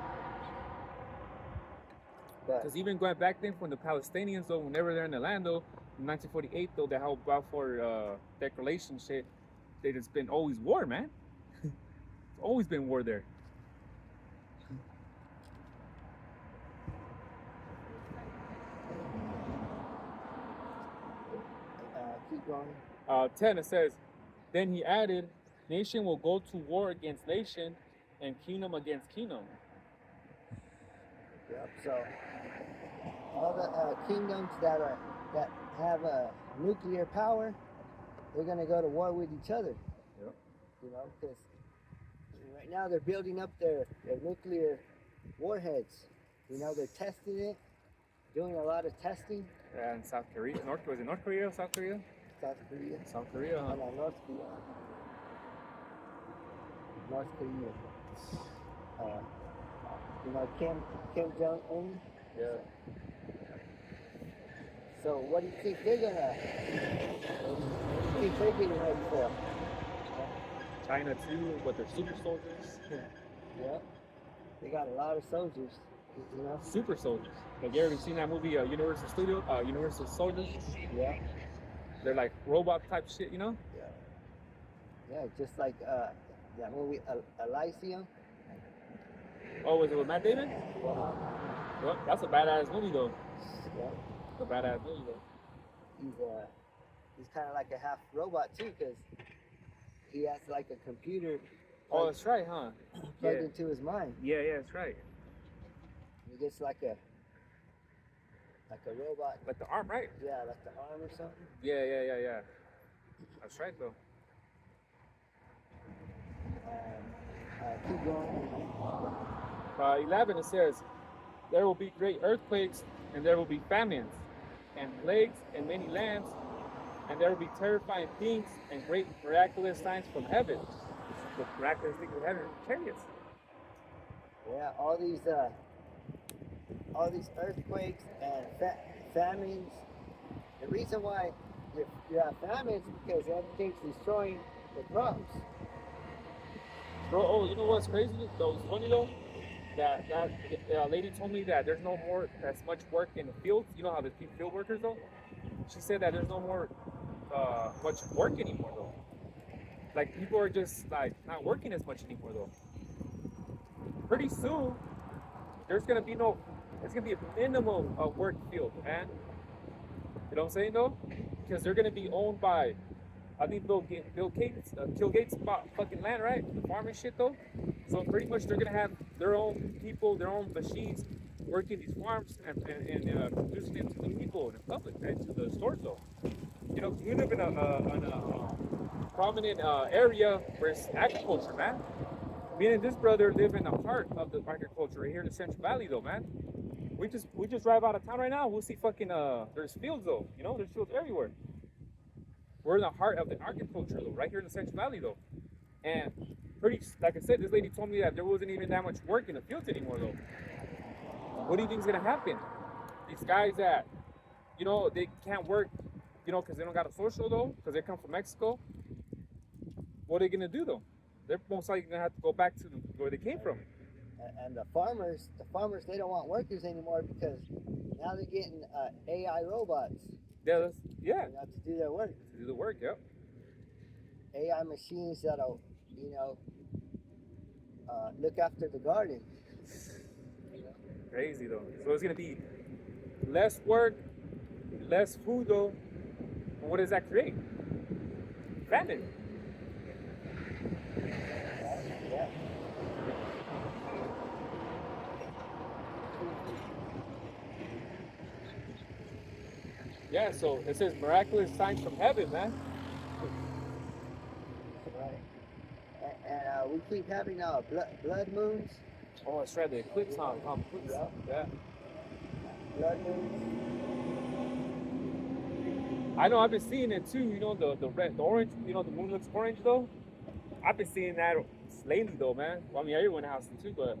[SPEAKER 2] Because even going back then from the Palestinians though, whenever they're in the land though, in 1948 though, the whole Balfour Declaration shit, there's been always war, man. It's always been war there.
[SPEAKER 1] Keep going.
[SPEAKER 2] 10, it says, then he added, nation will go to war against nation and kingdom against kingdom.
[SPEAKER 1] Yep. So all the kingdoms that have nuclear power, they're going to go to war with each other.
[SPEAKER 2] Yep.
[SPEAKER 1] You know, because right now they're building up their nuclear warheads. You know, they're testing it, doing a lot of testing.
[SPEAKER 2] Yeah, in South Korea. Was it North Korea or South Korea?
[SPEAKER 1] South Korea.
[SPEAKER 2] South Korea, huh?
[SPEAKER 1] No, North Korea. North Korea. You know, Kim Jong-un.
[SPEAKER 2] Yeah.
[SPEAKER 1] So what do you think they're getting ready for?
[SPEAKER 2] China too, but they're super soldiers.
[SPEAKER 1] Yeah. They got a lot of soldiers, you know?
[SPEAKER 2] Super soldiers. Like, you ever seen that movie, Universal Soldiers?
[SPEAKER 1] Yeah.
[SPEAKER 2] They're like robot type shit, you know?
[SPEAKER 1] Yeah. Yeah, just like that movie Elysium.
[SPEAKER 2] Oh, was it with Matt Damon?
[SPEAKER 1] Yeah.
[SPEAKER 2] Well, that's a badass movie though.
[SPEAKER 1] Yeah.
[SPEAKER 2] It's a badass movie though.
[SPEAKER 1] He's kind of like a half robot too, because he has like a computer.
[SPEAKER 2] Oh, that's right, huh?
[SPEAKER 1] Plugged into his mind.
[SPEAKER 2] Yeah, that's right.
[SPEAKER 1] He gets like a robot.
[SPEAKER 2] Like the arm, right?
[SPEAKER 1] Yeah, like the arm or something.
[SPEAKER 2] Yeah. That's right though.
[SPEAKER 1] Keep going.
[SPEAKER 2] 11, it says, there will be great earthquakes, and there will be famines, and plagues in many lands, and there will be terrifying things and great miraculous signs from heaven. The miraculous things from heaven, chariots.
[SPEAKER 1] Yeah, all these earthquakes and famines. The reason why you have famines is because everything's destroying the crops.
[SPEAKER 2] Bro, oh, you know what's crazy? That was funny though. That lady told me that there's no more as much work in the fields. You know how there's field workers though. She said that there's no more much work anymore though. Like, people are just like not working as much anymore though. Pretty soon, it's gonna be a minimum of work field, man. You know what I'm saying though? Because they're gonna be owned by, I think Bill Gates bought fucking land, right? The farming shit though. So pretty much they're gonna have their own people, their own machines working these farms and producing it to the people in the public, right? To the stores though. You know, we live in a prominent area where it's agriculture, man. Me and this brother live in the heart of the agriculture right here in the Central Valley though, man. We just drive out of town right now, we'll see fucking there's fields though, you know, there's fields everywhere. We're in the heart of the agriculture though, right here in the Central Valley though. And like I said, this lady told me that there wasn't even that much work in the fields anymore though. What do you think is gonna happen? These guys that, you know, they can't work, you know, because they don't got a social though, because they come from Mexico. What are they gonna do though? They're most likely gonna have to go back to where they came from.
[SPEAKER 1] And the farmers, they don't want workers anymore because now they're getting AI robots.
[SPEAKER 2] Yeah.
[SPEAKER 1] You know, to do their work.
[SPEAKER 2] To do the work, yep.
[SPEAKER 1] AI machines that'll, you know, look after the garden. You know?
[SPEAKER 2] Crazy though. So it's gonna be less work, less food though. And what does that create? Famine.
[SPEAKER 1] Yeah.
[SPEAKER 2] Yeah, so it says miraculous signs from heaven, man.
[SPEAKER 1] Right. And we keep having blood moons.
[SPEAKER 2] Oh, that's right, the eclipse, huh? Yeah.
[SPEAKER 1] Blood moons.
[SPEAKER 2] I know, I've been seeing it too, you know, the red, the orange, you know, the moon looks orange though. I've been seeing that lately though, man. Well, I mean, everyone has to too, but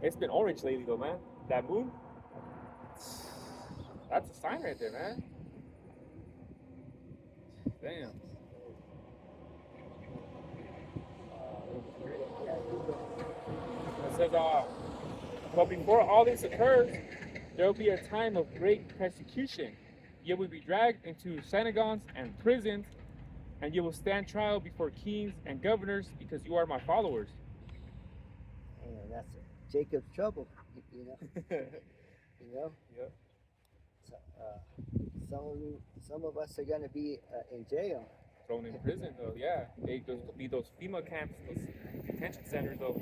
[SPEAKER 2] it's been orange lately though, man. That moon, that's a sign right there, man. Damn. It says, but before all this occurs, there will be a time of great persecution. You will be dragged into synagogues and prisons, and you will stand trial before kings and governors because you are my followers.
[SPEAKER 1] And that's Jacob's trouble, you know. You know.
[SPEAKER 2] Yep.
[SPEAKER 1] some of us are going to be in jail.
[SPEAKER 2] Thrown in prison, though. Yeah, those could be those FEMA camps, those detention centers, though.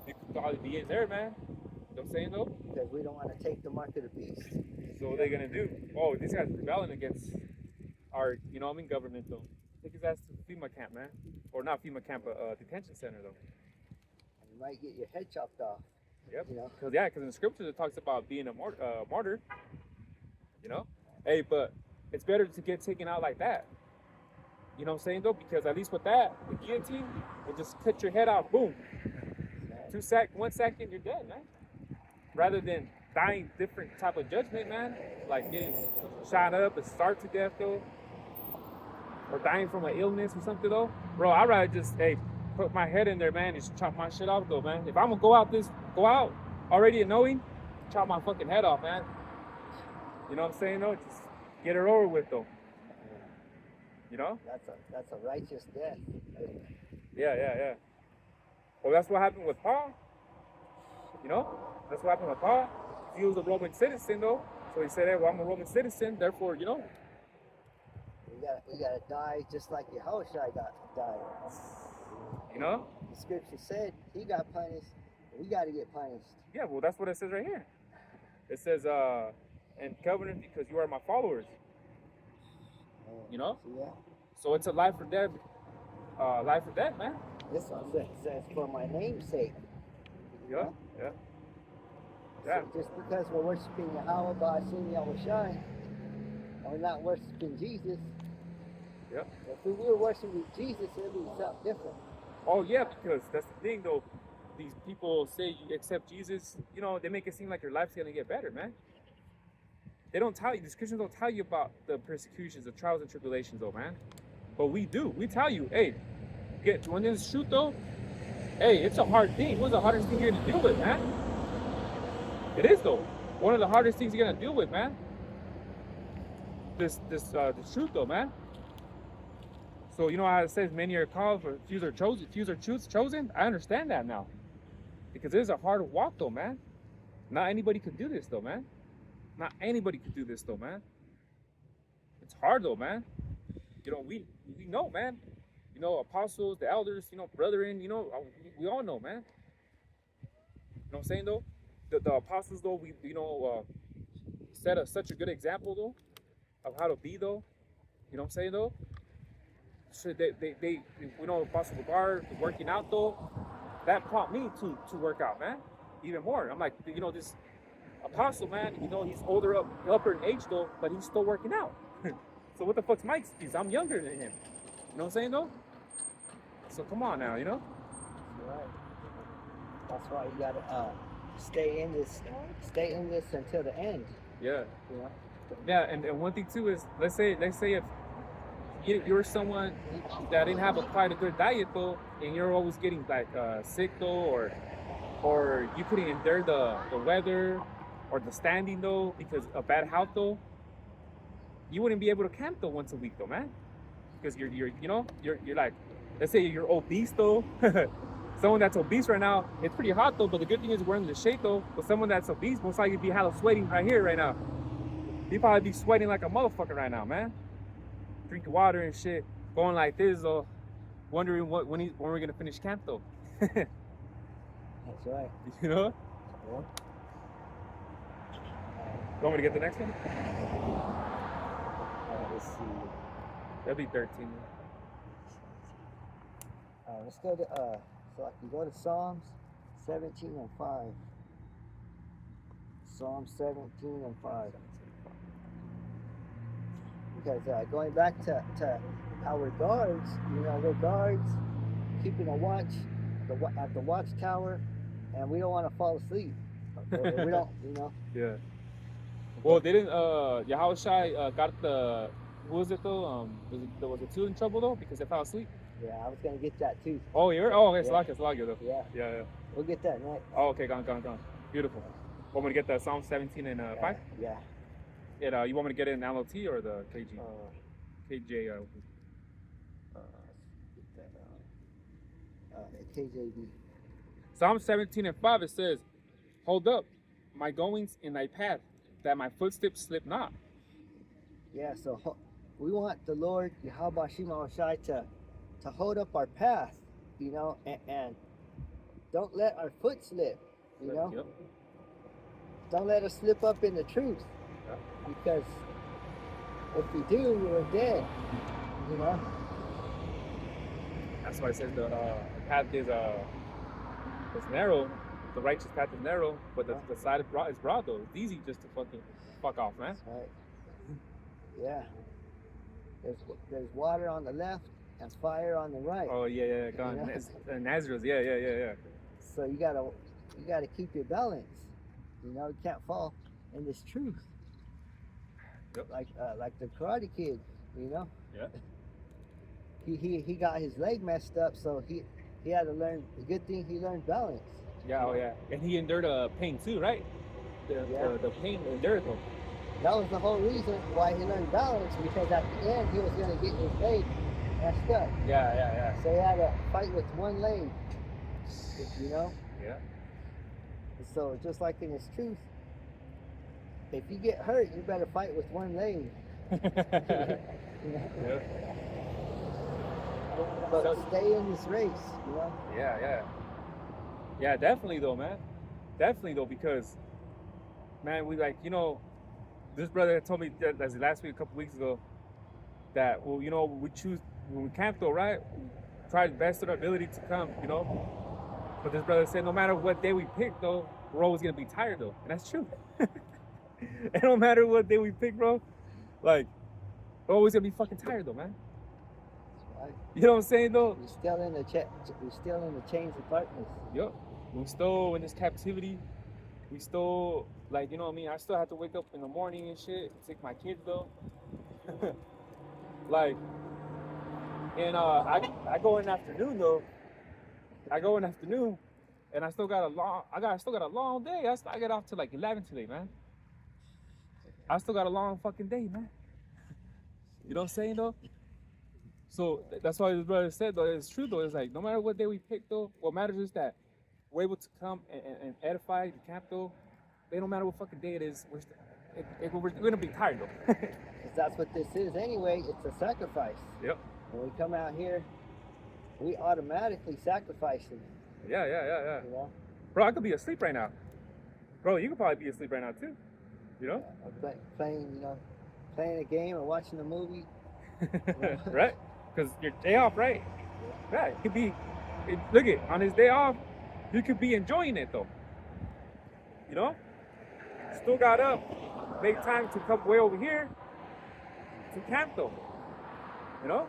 [SPEAKER 2] You could probably be in there, man. You know what I'm saying, though?
[SPEAKER 1] Because we don't want to take the mark of the beast.
[SPEAKER 2] So what are they gonna do? Oh, this guy's rebelling against our, government, though. Take his ass to FEMA camp, man. Or not FEMA camp, but detention center, though.
[SPEAKER 1] And you might get your head chopped off.
[SPEAKER 2] Yep.
[SPEAKER 1] You know?
[SPEAKER 2] Because in the scriptures it talks about being a martyr. You know? Hey, but it's better to get taken out like that. You know what I'm saying, though? Because at least with that, the guillotine will just cut your head off. Boom. 1 second, you're dead, man. Rather than dying different type of judgment, man. Like getting shot up and starved to death, though. Or dying from an illness or something, though. Bro, I'd rather just, put my head in there, man, and just chop my shit off, though, man. If I'm gonna go out already knowing, chop my fucking head off, man. You know what I'm saying, though? Just get it over with, though. You know?
[SPEAKER 1] That's a righteous death.
[SPEAKER 2] Yeah. Well, that's what happened with Paul. You know? That's what happened with Paul. He was a Roman citizen, though. So he said, hey, well, I'm a Roman citizen, therefore,
[SPEAKER 1] We gotta die just like Yahushua died.
[SPEAKER 2] You know?
[SPEAKER 1] The scripture said he got punished. We gotta get punished.
[SPEAKER 2] Yeah, well, that's what it says right here. It says, and covenant because you are my followers. You know?
[SPEAKER 1] Yeah.
[SPEAKER 2] So it's a life or death, man.
[SPEAKER 1] This one says for my name's sake.
[SPEAKER 2] Yeah.
[SPEAKER 1] So just because we're worshiping Yahweh, Ba'ashim, Yahushua, and we're not worshiping Jesus.
[SPEAKER 2] Yeah.
[SPEAKER 1] If we were worshiping Jesus, it would be something different.
[SPEAKER 2] Oh yeah, because that's the thing, though. These people say you accept Jesus, they make it seem like your life's gonna get better, man. They don't tell you, these Christians don't tell you about the persecutions, the trials and tribulations, though, man. But we do. We tell you, hey, when in the truth, though, hey, it's a hard thing. What's the hardest thing you're gonna deal with, man? It is, though. One of the hardest things you're gonna deal with, man. This truth, though, man. So you know how it says many are called, but few are chosen. I understand that now, because it is a hard walk, though, man. Not anybody could do this, though, man. Not anybody could do this, though, man. It's hard, though, man. We know, man. Apostles, the elders, brethren, we all know, man. You know what I'm saying, though? The apostles, though, set such a good example, though, of how to be, though. You know what I'm saying, though? So Apostle Bar, working out, though, that prompted me to work out, man. Even more. I'm like, this apostle, man, he's upper in age, though, but he's still working out. So what the fuck's my excuse? I'm younger than him. You know what I'm saying, though? So come on now,
[SPEAKER 1] Right. That's why you gotta stay in this until the end.
[SPEAKER 2] Yeah. Yeah, and one thing too is, let's say if you're someone that didn't have quite a good diet, though, and you're always getting like sick, though, or you couldn't endure the weather or the standing, though, because of bad health, though, you wouldn't be able to camp, though, once a week, though, man, because you're like, let's say you're obese, though. Someone that's obese right now, it's pretty hot, though, but the good thing is we're in the shade, though. But someone that's obese most likely be hella sweating right here right now. He probably be sweating like a motherfucker right now, man. Drinking water and shit, going like this, though, wondering when we're gonna finish camp, though.
[SPEAKER 1] That's right.
[SPEAKER 2] You know?
[SPEAKER 1] Yeah.
[SPEAKER 2] You want me to get the next one?
[SPEAKER 1] Let's see.
[SPEAKER 2] That'd be 13.
[SPEAKER 1] Let's go to so I can go to Psalms 17 and 5. Psalm 17 and 5. Because going back to our guards, we're guards keeping a watch at the watchtower, and we don't want to fall asleep. We don't,
[SPEAKER 2] Yeah. Well, didn't Yahushua got the, who was it though? Was it two in trouble though because they fell asleep?
[SPEAKER 1] Yeah, I was gonna get that too.
[SPEAKER 2] Oh, you're? Oh, okay,
[SPEAKER 1] Yeah.
[SPEAKER 2] Slakia though.
[SPEAKER 1] Yeah. We'll get that next.
[SPEAKER 2] Oh, okay, gone. Beautiful. Want me to get the Psalm 17 and 5?
[SPEAKER 1] Yeah.
[SPEAKER 2] Yeah. You want me to get it in LOT or the KG? KJ.
[SPEAKER 1] Get that KJV.
[SPEAKER 2] Psalm 17 and 5, it says, "Hold up my goings in thy path, that my footsteps slip not."
[SPEAKER 1] Yeah, so we want the Lord Yahweh Shema Shai to hold up our path, and don't let our foot slip, you know.
[SPEAKER 2] Yep.
[SPEAKER 1] Don't let us slip up in the truth,
[SPEAKER 2] Yep.
[SPEAKER 1] because if we do, we're dead, you know.
[SPEAKER 2] That's why it says the path is narrow. The righteous path is narrow, but the side is broad though. It's easy just to fucking fuck off, man.
[SPEAKER 1] That's right. Yeah. There's water on the left and fire on the right.
[SPEAKER 2] Oh yeah. God,
[SPEAKER 1] You know?
[SPEAKER 2] Nazareth, yeah.
[SPEAKER 1] So you gotta keep your balance. You can't fall in this truth.
[SPEAKER 2] Yep.
[SPEAKER 1] Like the Karate Kid,
[SPEAKER 2] Yeah.
[SPEAKER 1] He got his leg messed up, so he had to learn. The good thing he learned balance.
[SPEAKER 2] Yeah, oh yeah. And he endured pain too, right? The pain endured him.
[SPEAKER 1] That was the whole reason why he learned balance, because at the end he was gonna get his leg messed up.
[SPEAKER 2] Yeah.
[SPEAKER 1] So he had to fight with one leg.
[SPEAKER 2] Yeah.
[SPEAKER 1] So just like in his truth, if you get hurt, you better fight with one leg.
[SPEAKER 2] Yeah.
[SPEAKER 1] But stay in this race,
[SPEAKER 2] Yeah, definitely though, man. Definitely though, because man, we this brother had told me that last week, a couple weeks ago, that we choose when we camp though, right? We try the best of our ability to come, But this brother said no matter what day we pick though, we're always gonna be tired though. And that's true. And no matter what day we pick, bro, like we're always gonna be fucking tired though, man.
[SPEAKER 1] Right.
[SPEAKER 2] You know what I'm saying though?
[SPEAKER 1] We're still in the chains of darkness.
[SPEAKER 2] Yep. We're still in this captivity. We still I still have to wake up in the morning and shit, take my kids though. And I go in the afternoon though. And I still got a long day. I get off to 11 today, man. I still got a long fucking day, man. You know what I'm saying though? So that's why this brother said though, it's true though. It's like no matter what day we pick though, what matters is that we're able to come and edify the camp though. It don't matter what fucking day it is, we're gonna be tired though.
[SPEAKER 1] Because that's what this is anyway. It's a sacrifice.
[SPEAKER 2] Yep.
[SPEAKER 1] When we come out here, we automatically sacrifice it.
[SPEAKER 2] Yeah. Bro, I could be asleep right now. Bro, you could probably be asleep right now too.
[SPEAKER 1] Playing a game or watching a movie.
[SPEAKER 2] Right? Because your day off, right? Right. It could be. Look it on his day off, you could be enjoying it though. Still got up, make time to come way over here to camp though. So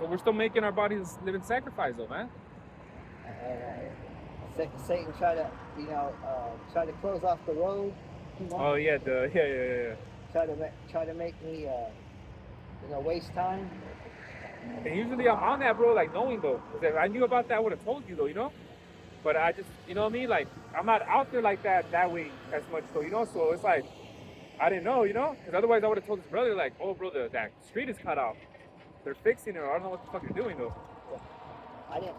[SPEAKER 2] we're still making our bodies living sacrifice though, man.
[SPEAKER 1] Satan try to close off the road.
[SPEAKER 2] Oh yeah, yeah.
[SPEAKER 1] Try to make me waste time.
[SPEAKER 2] And usually I'm on that, bro, knowing though. If I knew about that, I would have told you though, But I just, you know what I mean? I'm not out there like that way as much though, So it's I didn't know, Because otherwise I would have told his brother, oh, bro, that street is cut off. They're fixing it, or I don't know what the fuck they're doing though.
[SPEAKER 1] I didn't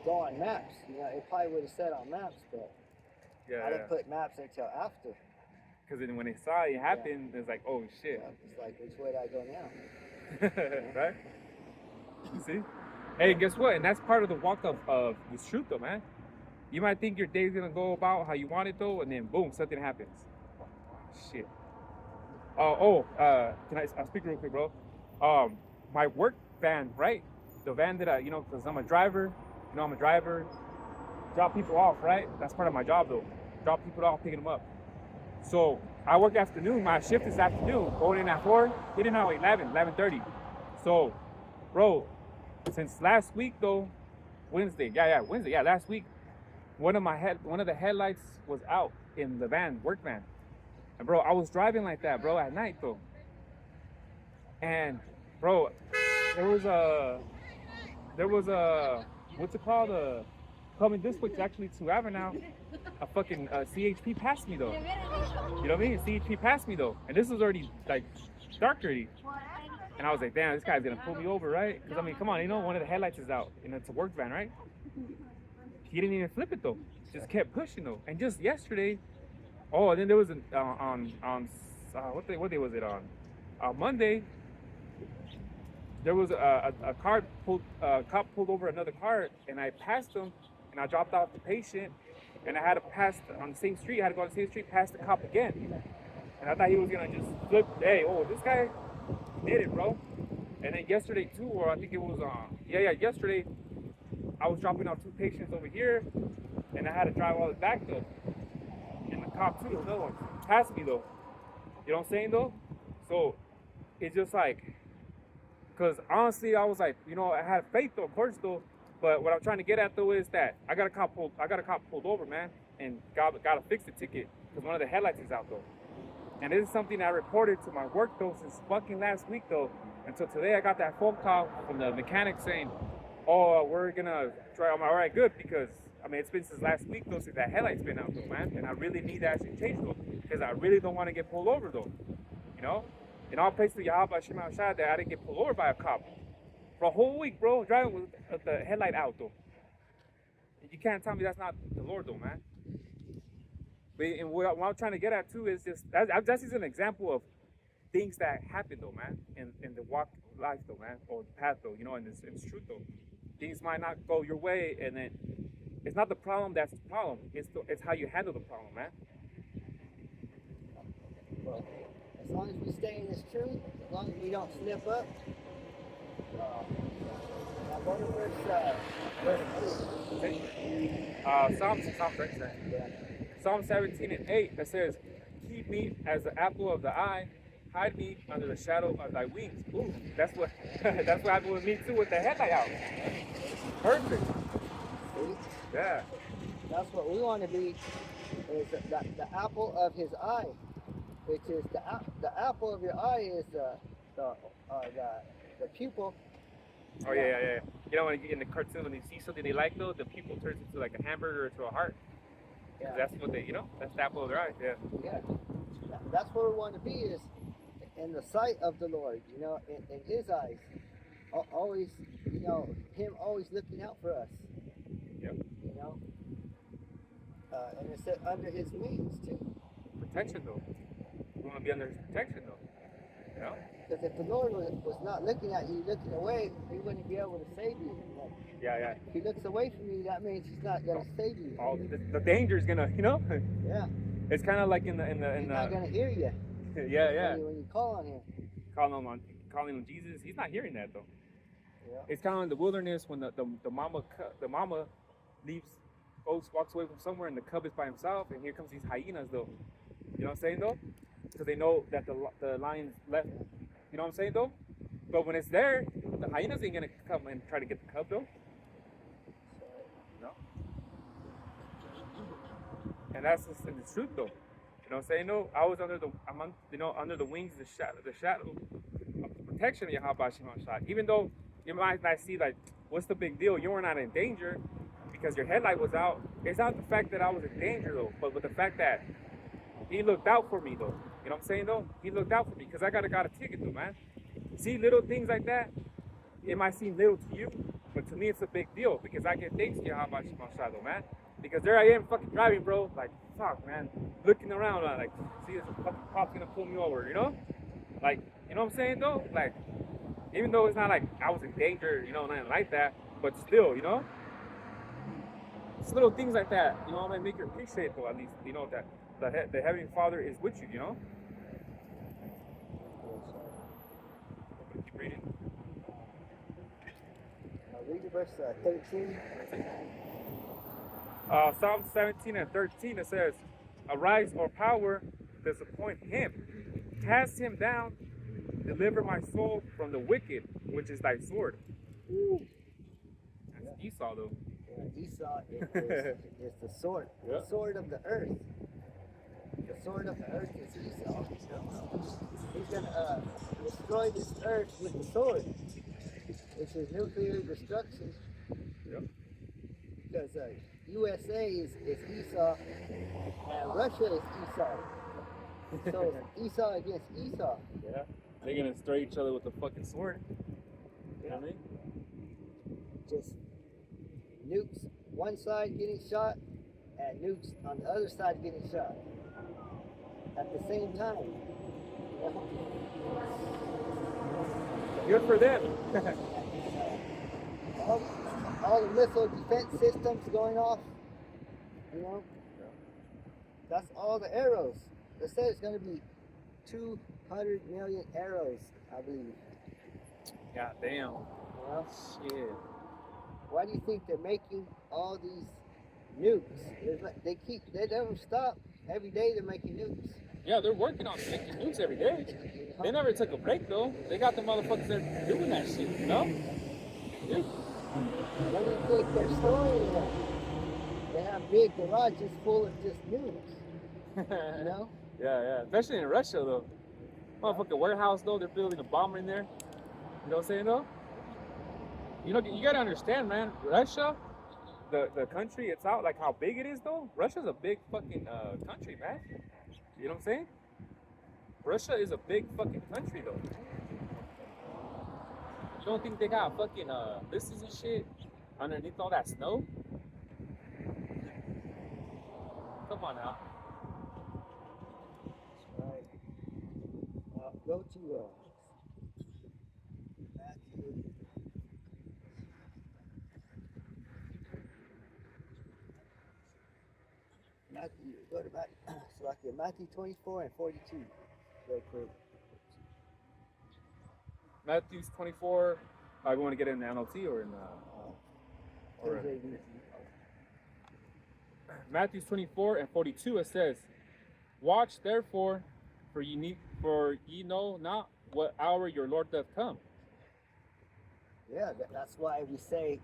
[SPEAKER 1] go on maps. It probably would have said on maps, but I didn't put maps until after.
[SPEAKER 2] Because then when they saw it happen, it's like, oh shit.
[SPEAKER 1] Yeah, it's like, which way do I go now?
[SPEAKER 2] Right? You see? Hey, guess what? And that's part of the walk of this truth though, man. You might think your day's gonna go about how you want it though, and then boom, something happens. Shit. I'll speak real quick, bro. My work van, right? The van that I, because I'm a driver, drop people off, right? That's part of my job though. Drop people off, picking them up. So I work afternoon, my shift is afternoon, going in at 4, getting out at 11:30. So, bro, since last week though, Wednesday, last week, one of the headlights was out in the van, work van. And bro, I was driving like that, bro, at night though. And bro, there was a what's it called? Coming this way actually to Avenel, a fucking CHP passed me though. You know what I mean? CHP passed me though, and this was already dark already. And I was like, damn, this guy's gonna pull me over, right? Because I mean, come on, one of the headlights is out, and it's a work van, right? He didn't even flip it though. Just kept pushing though. And just yesterday, and then there was on what day was it on? Monday. There was a car pulled cop pulled over another car, and I passed him, and I dropped off the patient, and I had to pass on the same street. I had to go on the same street, pass the cop again, and I thought he was gonna just flip. Hey, oh, this guy did it, bro. And then yesterday too, or I think it was yesterday, I was dropping off two patients over here, and I had to drive all the way back though, and the cop too, another one passed me though. You know what I'm saying though? So it's just like. Because honestly, I was like, I had faith though, of course though. But what I'm trying to get at though is that I got a cop pulled over, man, and got to fix the ticket because one of the headlights is out though. And this is something I reported to my work though since fucking last week though. Until today, I got that phone call from the mechanic saying, "Oh, we're gonna try." I'm all right, good, because I mean it's been since last week though since that headlight's been out though, man. And I really need that actually changed though, because I really don't want to get pulled over though, you know. In all places, Yahweh Shema Shad, that I didn't get pulled over by a cop for a whole week, bro, driving with the headlight out, though. You can't tell me that's not the Lord, though, man. But and what I'm trying to get at, too, is that's just an example of things that happen, though, man, in the walk of life, though, man, or the path, though, and it's truth, though. Things might not go your way, and then it's not the problem that's the problem. It's how you handle the problem, man.
[SPEAKER 1] Well, as long as we stay in this truth, as long as we don't slip up. Now go to verse 8.
[SPEAKER 2] Psalm 17 and 8 that says, "Keep me as the apple of the eye, hide me under the shadow of thy wings." Ooh, that's what that's what happened with me too with the headlight out. Perfect.
[SPEAKER 1] See?
[SPEAKER 2] Yeah.
[SPEAKER 1] That's what we want to be, is the apple of his eye, which is the apple of your eye is the pupil.
[SPEAKER 2] Oh yeah. When in the cartoon when they see something they like though, the pupil turns into like a hamburger or to a heart.
[SPEAKER 1] Yeah.
[SPEAKER 2] That's what that's the apple of their eye. Yeah.
[SPEAKER 1] Yeah. That's where we want to be, is in the sight of the Lord, in his eyes. Always, him always looking out for us.
[SPEAKER 2] Yep.
[SPEAKER 1] And it said under his wings too.
[SPEAKER 2] Protection though. We want to be under his protection though.
[SPEAKER 1] Because if the Lord was not looking at you, looking away, he wouldn't be able to save you.
[SPEAKER 2] Yeah.
[SPEAKER 1] If he looks away from you, that means he's not going to save you.
[SPEAKER 2] Oh, the danger is gonna,
[SPEAKER 1] Yeah.
[SPEAKER 2] It's kind of like in
[SPEAKER 1] He's not going to hear you.
[SPEAKER 2] Yeah.
[SPEAKER 1] When you call on him.
[SPEAKER 2] Calling on Jesus, he's not hearing that though.
[SPEAKER 1] Yeah.
[SPEAKER 2] It's kind of in the wilderness when the mama walks away from somewhere and the cub is by himself, and here comes these hyenas though. You know what I'm saying though? Because they know that the lion's left. You know what I'm saying though? But when it's there, the hyenas ain't gonna come and try to get the cub though. And that's just in the truth though. You know what I'm saying? No, I was under the wings, the shadow of the protection of Yahweh Shema Shad. Even though you might not see like, what's the big deal? You were not in danger because your headlight was out. It's not the fact that I was in danger though, but with the fact that he looked out for me though. You know what I'm saying though? He looked out for me because I got a ticket though, man. See, little things like that, it might seem little to you, but to me it's a big deal because I get thanks to Yahweh Shema Shad though, man. Because there I am fucking driving, bro. Like, fuck, man. Looking around, like, see, this fucking cop's gonna pull me over, Like, you know what I'm saying, though? Like, even though it's not like I was in danger, nothing like that, but still, It's little things like that, that make you appreciate, though, at least, that the Heavenly Father is with you, Keep reading.
[SPEAKER 1] Read the verse 13.
[SPEAKER 2] Psalm 17 and 13, it says, "Arise, O power, disappoint him. Cast him down, deliver my soul from the wicked, which is thy sword."
[SPEAKER 1] Ooh.
[SPEAKER 2] That's Esau, though.
[SPEAKER 1] Yeah, Esau is the sword.
[SPEAKER 2] Yeah.
[SPEAKER 1] The sword of the earth. The sword of the earth is Esau. He's going to destroy this earth with the sword, which is nuclear destruction.
[SPEAKER 2] Yep.
[SPEAKER 1] Because USA is Esau, and Russia is Esau. So it's Esau against Esau.
[SPEAKER 2] Yeah. They're gonna destroy each other with a fucking sword. You know what I mean?
[SPEAKER 1] Just nukes one side getting shot, and nukes on the other side getting shot at the same time.
[SPEAKER 2] Good for them.
[SPEAKER 1] all, all the missile defense systems going off, you know, that's all the arrows. They said it's going to be 200 million arrows, I believe.
[SPEAKER 2] God damn.
[SPEAKER 1] You know?
[SPEAKER 2] Shit.
[SPEAKER 1] Why do you think they're making all these nukes? They don't stop. Every day they're making nukes.
[SPEAKER 2] Yeah, they're working on making nukes every day. They never took a break though. They got the motherfuckers there doing that shit, you know? Yeah.
[SPEAKER 1] What do you think they're storing them? They have big garages full of just nukes. You know?
[SPEAKER 2] Yeah. Especially in Russia though. Motherfucking warehouse though, they're building a bomber in there. You know what I'm saying though? You know, you gotta understand, man. Russia, the country itself, like how big it is though. Russia's a big fucking country, man. You know what I'm saying? Russia is a big fucking country though. You don't think they got fucking missiles and shit underneath all that snow? Come on now.
[SPEAKER 1] Right. Go to Matthew. Go to Matthew 24 and 42, real quick.
[SPEAKER 2] Matthew's 24. We want to get it in the NLT or in or Matthew's 24 and 42. It says, "Watch for ye know not what hour your Lord doth come."
[SPEAKER 1] Yeah, that's why we say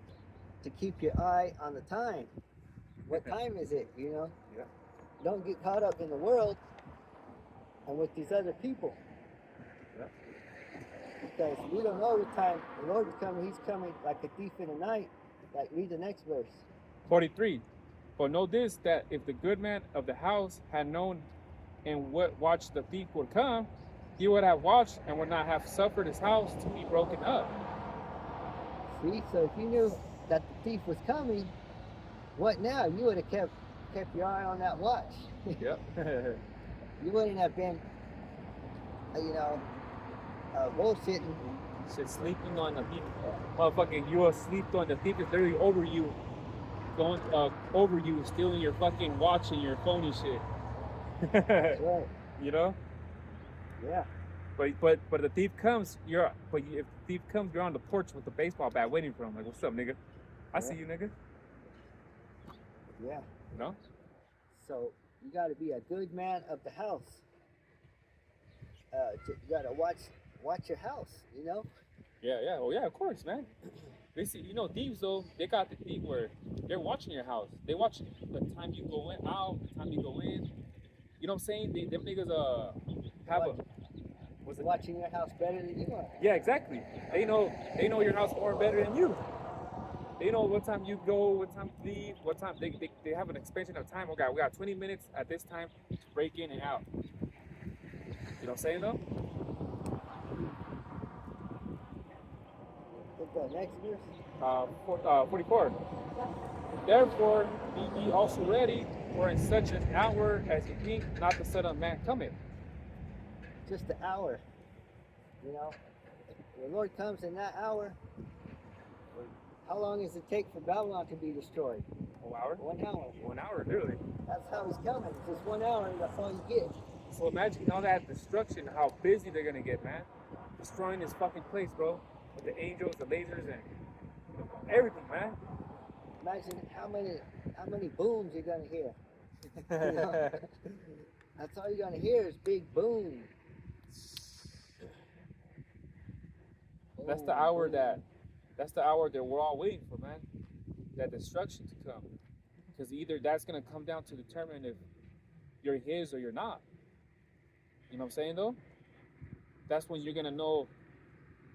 [SPEAKER 1] to keep your eye on the time. What time is it? You know.
[SPEAKER 2] Yeah.
[SPEAKER 1] Don't get caught up in the world and with these other people.
[SPEAKER 2] Yeah.
[SPEAKER 1] Because we don't know the time the Lord is coming. He's coming like a thief in the night. Like, read the next verse.
[SPEAKER 2] 43. "But know this, that if the good man of the house had known in what watch the thief would come, he would have watched and would not have suffered his house to be broken up."
[SPEAKER 1] See, so if you knew that the thief was coming, what now? You would have kept your eye on that watch.
[SPEAKER 2] Yep.
[SPEAKER 1] You wouldn't have been, bullshitting.
[SPEAKER 2] Shit, sleeping on the thief. Motherfucking, you asleep on the thief is literally over you. Going over you, stealing your fucking watch and your phone and shit.
[SPEAKER 1] That's right.
[SPEAKER 2] You know?
[SPEAKER 1] Yeah.
[SPEAKER 2] But the thief comes, if the thief comes, you're on the porch with the baseball bat waiting for him. Like, what's up, nigga? I see you, nigga.
[SPEAKER 1] Yeah.
[SPEAKER 2] You know?
[SPEAKER 1] So you got to be a good man of the house. You got to watch your house. You know.
[SPEAKER 2] Yeah. Oh yeah, of course, man. They see, thieves though. They got the thing where they're watching your house. They watch the time you go in, out, the time you go in. You know what I'm saying? Them niggas have
[SPEAKER 1] watching your house better than you are.
[SPEAKER 2] Yeah, exactly. They know your house more better than you. They know what time you go, what time you leave, what time they have an expansion of time. Okay, we got 20 minutes at this time to break in and out. You know what I'm saying though?
[SPEAKER 1] What's that next verse?
[SPEAKER 2] 44. "Therefore be ye also ready, for in such an hour as ye think not the Son of Man cometh."
[SPEAKER 1] Just the hour. You know, the Lord comes in that hour. How long does it take for Babylon to be destroyed?
[SPEAKER 2] 1 hour?
[SPEAKER 1] 1 hour.
[SPEAKER 2] 1 hour, literally.
[SPEAKER 1] That's how he's coming. It's just 1 hour, and that's all you get.
[SPEAKER 2] So imagine all that destruction, how busy they're gonna get, man. Destroying this fucking place, bro. With the angels, the lasers, and everything, man.
[SPEAKER 1] Imagine how many booms you're gonna hear. You know? That's all you're gonna hear is big boom.
[SPEAKER 2] That's the hour that we're all waiting for, man. That destruction to come. Because either that's gonna come down to determine if you're his or you're not. You know what I'm saying though? That's when you're gonna know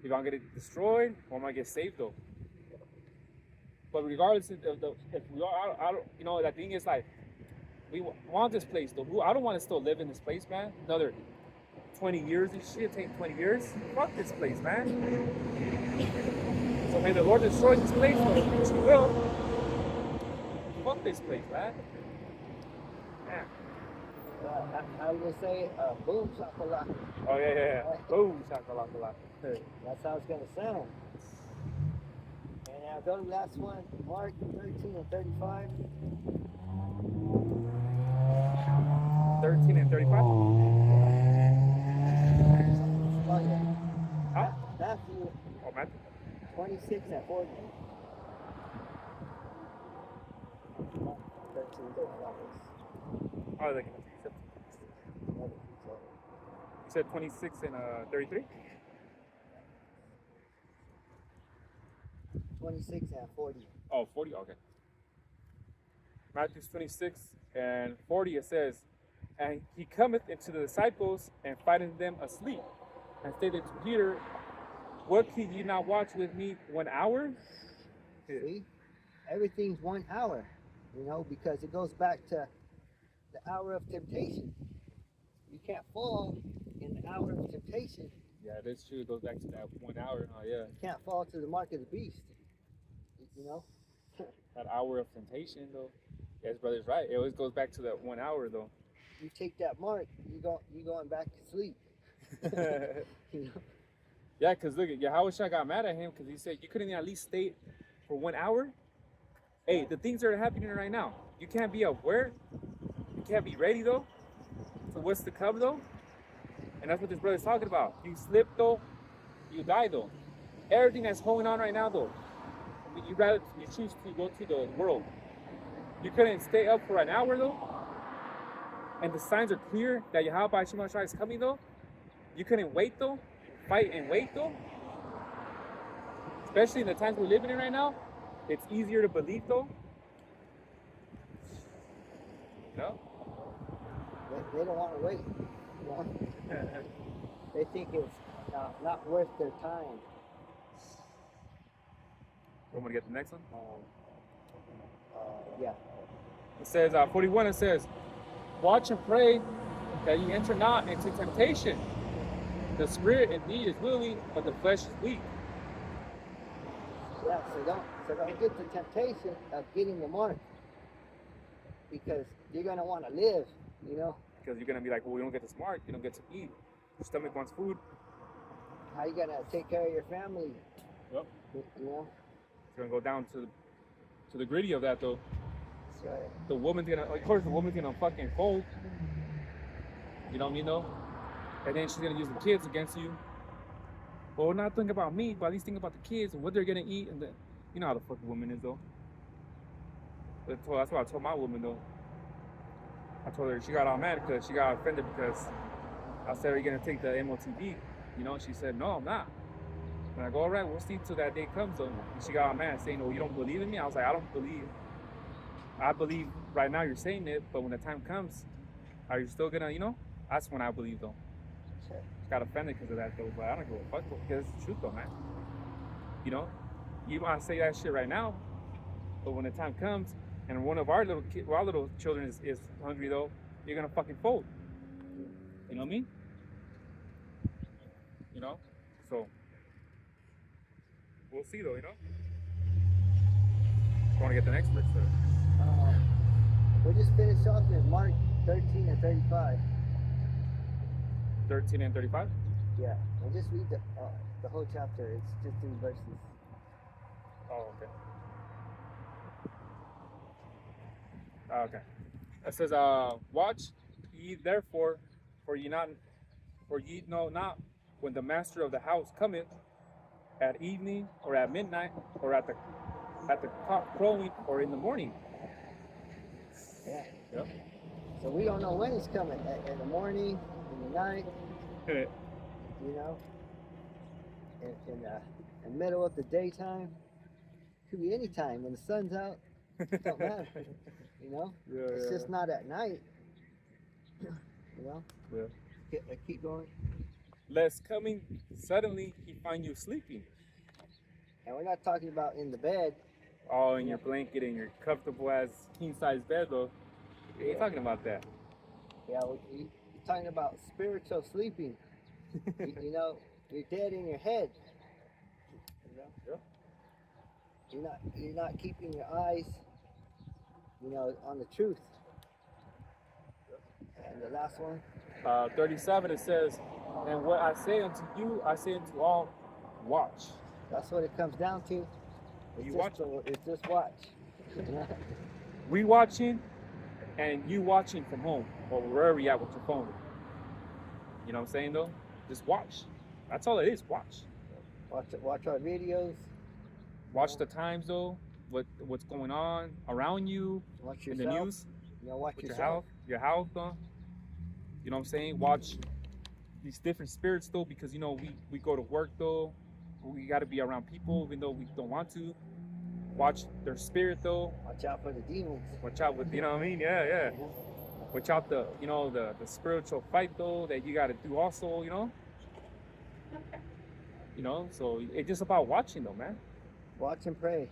[SPEAKER 2] if I'm gonna get destroyed or am I gonna get saved though. But regardless of if we are, I don't, that thing is like, we want this place though. I don't want to still live in this place, man. Another 20 years and shit, take 20 years. Fuck this place, man. So may the Lord destroy this place, which he will. Fuck this place, man.
[SPEAKER 1] how do they say it? Boom shakalaka.
[SPEAKER 2] Oh yeah, yeah, yeah.
[SPEAKER 1] Right?
[SPEAKER 2] Boom, shakalaka.
[SPEAKER 1] That's how it's going to sound. And now go to the last one, Mark 13 and 35.
[SPEAKER 2] 13 and 35.
[SPEAKER 1] Oh, yeah.
[SPEAKER 2] Huh?
[SPEAKER 1] Matthew
[SPEAKER 2] Oh, Matthew.
[SPEAKER 1] 26 and 40. Mark 13 and 35 is
[SPEAKER 2] Oh, like
[SPEAKER 1] another so
[SPEAKER 2] you said 26 and 33.
[SPEAKER 1] 26 and 40.
[SPEAKER 2] Oh, 40. Okay. Matthew 26 and 40. It says, "And he cometh into the disciples and findeth them asleep, and stated to Peter, What can ye not watch with me 1 hour?"
[SPEAKER 1] See? Everything's 1 hour, because it goes back to the hour of temptation. You can't fall in the hour of temptation.
[SPEAKER 2] Yeah, that's true. It goes back to that 1 hour. Oh yeah,
[SPEAKER 1] You can't fall to the mark of the beast. You know?
[SPEAKER 2] that hour of temptation though. Yes, brother's right. It always goes back to that 1 hour though.
[SPEAKER 1] You take that mark, you going back to sleep. You know?
[SPEAKER 2] Yeah, because look, Yahushua got mad at him because he said, you couldn't at least stay for 1 hour? Hey, the things that are happening right now, you can't be aware. You can't be ready, though. So what's to come, though? And that's what this brother's talking about. You slip, though. You die, though. Everything that's going on right now, though, you choose to go to the world. You couldn't stay up for an hour, though. And the signs are clear that Yahweh Shemashai is coming, though. You couldn't wait, though. Fight and wait, though. Especially in the times we're living in right now, it's easier to believe, though. No?
[SPEAKER 1] They don't want to wait. You know? They think it's not worth their time.
[SPEAKER 2] Want to get the next one?
[SPEAKER 1] Yeah.
[SPEAKER 2] It says, 41, it says, watch and pray that ye enter not into temptation. The spirit indeed is willing, but the flesh is weak.
[SPEAKER 1] Yeah, so don't get the temptation of getting the mark, because you're gonna want to live,
[SPEAKER 2] Because you're going to be like, well, you don't get this mark, you don't get to eat. Your stomach wants food.
[SPEAKER 1] How you gonna take care of your family?
[SPEAKER 2] Yep.
[SPEAKER 1] You know?
[SPEAKER 2] It's going to go down to the gritty of that, though.
[SPEAKER 1] That's right.
[SPEAKER 2] The woman's going to, of course, the woman's going to fucking fold. You know what I mean, though? And then she's going to use the kids against you. Well, not think about me, but at least think about the kids and what they're going to eat. And then, you know how the fucking woman is, though. That's what I told my woman, though. I told her she got all mad because she got offended because I said, are you going to take the MOTB? She said, no, I'm not. And I go, all right, we'll see till that day comes, though. And she got all mad saying, oh, you don't believe in me? I was like, I don't believe. I believe right now you're saying it, but when the time comes, are you still going to, That's when I believe, though.
[SPEAKER 1] Sure.
[SPEAKER 2] She got offended because of that, though, but I don't give a fuck, because it's the truth, though, man. You want to say that shit right now, but when the time comes, and one of our little children is hungry, though, you're gonna fucking fold. You know what I mean? So we'll see, though. Want to get the next verse?
[SPEAKER 1] We'll just finish off in Mark 13 and 35.
[SPEAKER 2] 13 and 35.
[SPEAKER 1] Yeah, and just read the whole chapter. It's just 3 verses.
[SPEAKER 2] Oh, okay. Okay. It says, watch ye therefore, for ye know not when the master of the house cometh, at evening or at midnight or at the cock crowing or in the morning.
[SPEAKER 1] Yeah.
[SPEAKER 2] Yep.
[SPEAKER 1] So we don't know when it's coming. In the morning, in the night, in the middle of the daytime. Could be any time when the sun's out. It don't matter. It's just not at night.
[SPEAKER 2] Yeah.
[SPEAKER 1] Keep going.
[SPEAKER 2] Lest coming suddenly he find you sleeping.
[SPEAKER 1] And we're not talking about in the bed.
[SPEAKER 2] All in your blanket and your comfortable as king size bed, though. We ain't talking about that.
[SPEAKER 1] Yeah, you're talking about spiritual sleeping. You're dead in your head.
[SPEAKER 2] Yeah.
[SPEAKER 1] You're not keeping your eyes, on the truth. And the last one,
[SPEAKER 2] 37, it says, and what I say unto you, I say unto all, watch.
[SPEAKER 1] that's what it comes down to.
[SPEAKER 2] You watch.
[SPEAKER 1] It's just watch.
[SPEAKER 2] We watching, and you watching from home or wherever you at with your phone. You know what I'm saying though? Just watch. That's all it is. Watch.
[SPEAKER 1] Watch our videos.
[SPEAKER 2] Watch the times though. What's going on around you
[SPEAKER 1] Watch
[SPEAKER 2] in
[SPEAKER 1] yourself.
[SPEAKER 2] the news.
[SPEAKER 1] Watch
[SPEAKER 2] With
[SPEAKER 1] yourself.
[SPEAKER 2] your health. You know what I'm saying? Watch these different spirits though, because you know we go to work though. We got to be around people even though we don't want to. Watch their spirit though.
[SPEAKER 1] Watch out for the demons.
[SPEAKER 2] Watch out with, you know what I mean? Yeah. Watch out the spiritual fight though that you got to do also, you know. So it's just about watching though, man.
[SPEAKER 1] Watch and pray.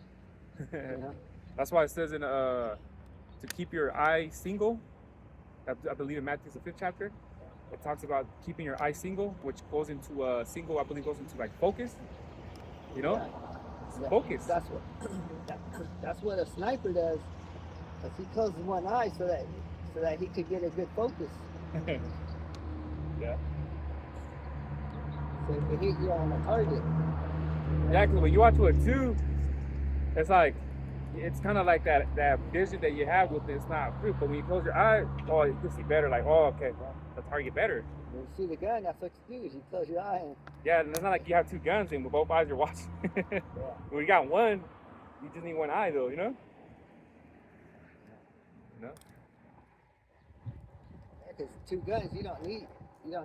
[SPEAKER 2] That's why it says in to keep your eye single. I believe in Matthew the 5th chapter. It talks about keeping your eye single, which goes into single. I believe goes into like focus. You know, focus.
[SPEAKER 1] That's what a sniper does. Cause he closes one eye so that he could get a good focus.
[SPEAKER 2] Yeah.
[SPEAKER 1] So he can hit you on the target.
[SPEAKER 2] Exactly. When you watch it too, it's like it's kind of like that vision that you have with it. It's not true, but when you close your eye, oh, you can see better. Like, oh, okay, the target better.
[SPEAKER 1] When you see the gun, that's what you do. Is you close your eye and
[SPEAKER 2] yeah, and it's not like you have two guns and with both eyes you're watching. When you got one, you just need one eye though, you know.
[SPEAKER 1] Because two guns, you don't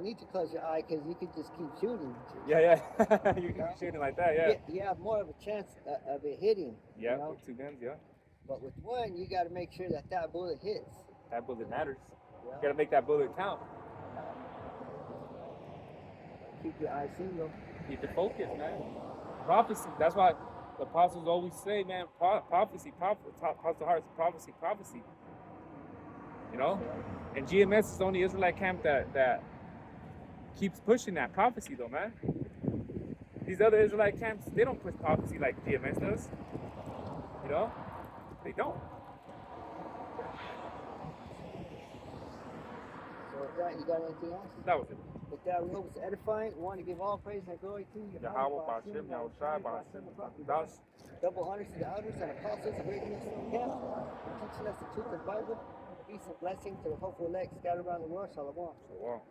[SPEAKER 1] need to close your eye because you could just keep shooting.
[SPEAKER 2] Yeah. You can keep shooting like that, yeah.
[SPEAKER 1] You have more of a chance of it hitting.
[SPEAKER 2] Yeah, with two guns, yeah.
[SPEAKER 1] But with one, you got to make sure that bullet hits.
[SPEAKER 2] That bullet matters.
[SPEAKER 1] Yeah.
[SPEAKER 2] You got to make that bullet count.
[SPEAKER 1] Keep your eye single.
[SPEAKER 2] Keep it focused, man. Prophecy. That's why the apostles always say, man, prophecy. How's the heart? Prophecy. You know? And GMS is the only Israelite camp that keeps pushing that prophecy, though, man. These other Israelite camps, they don't push prophecy like GMS does. You know? They don't.
[SPEAKER 1] So with that, you got anything else?
[SPEAKER 2] That was it.
[SPEAKER 1] With that, we hope it's edifying. We want to give all praise and glory to you.
[SPEAKER 2] Yahweh, Ba'ashem, Yahushua, Ba'ashem,
[SPEAKER 1] Double honors to the elders and apostles of Great Commission Camp, teaching us the truth of the Bible. Peace and blessing to the hopeful elect scattered around the world. Shalom.
[SPEAKER 2] Shalom.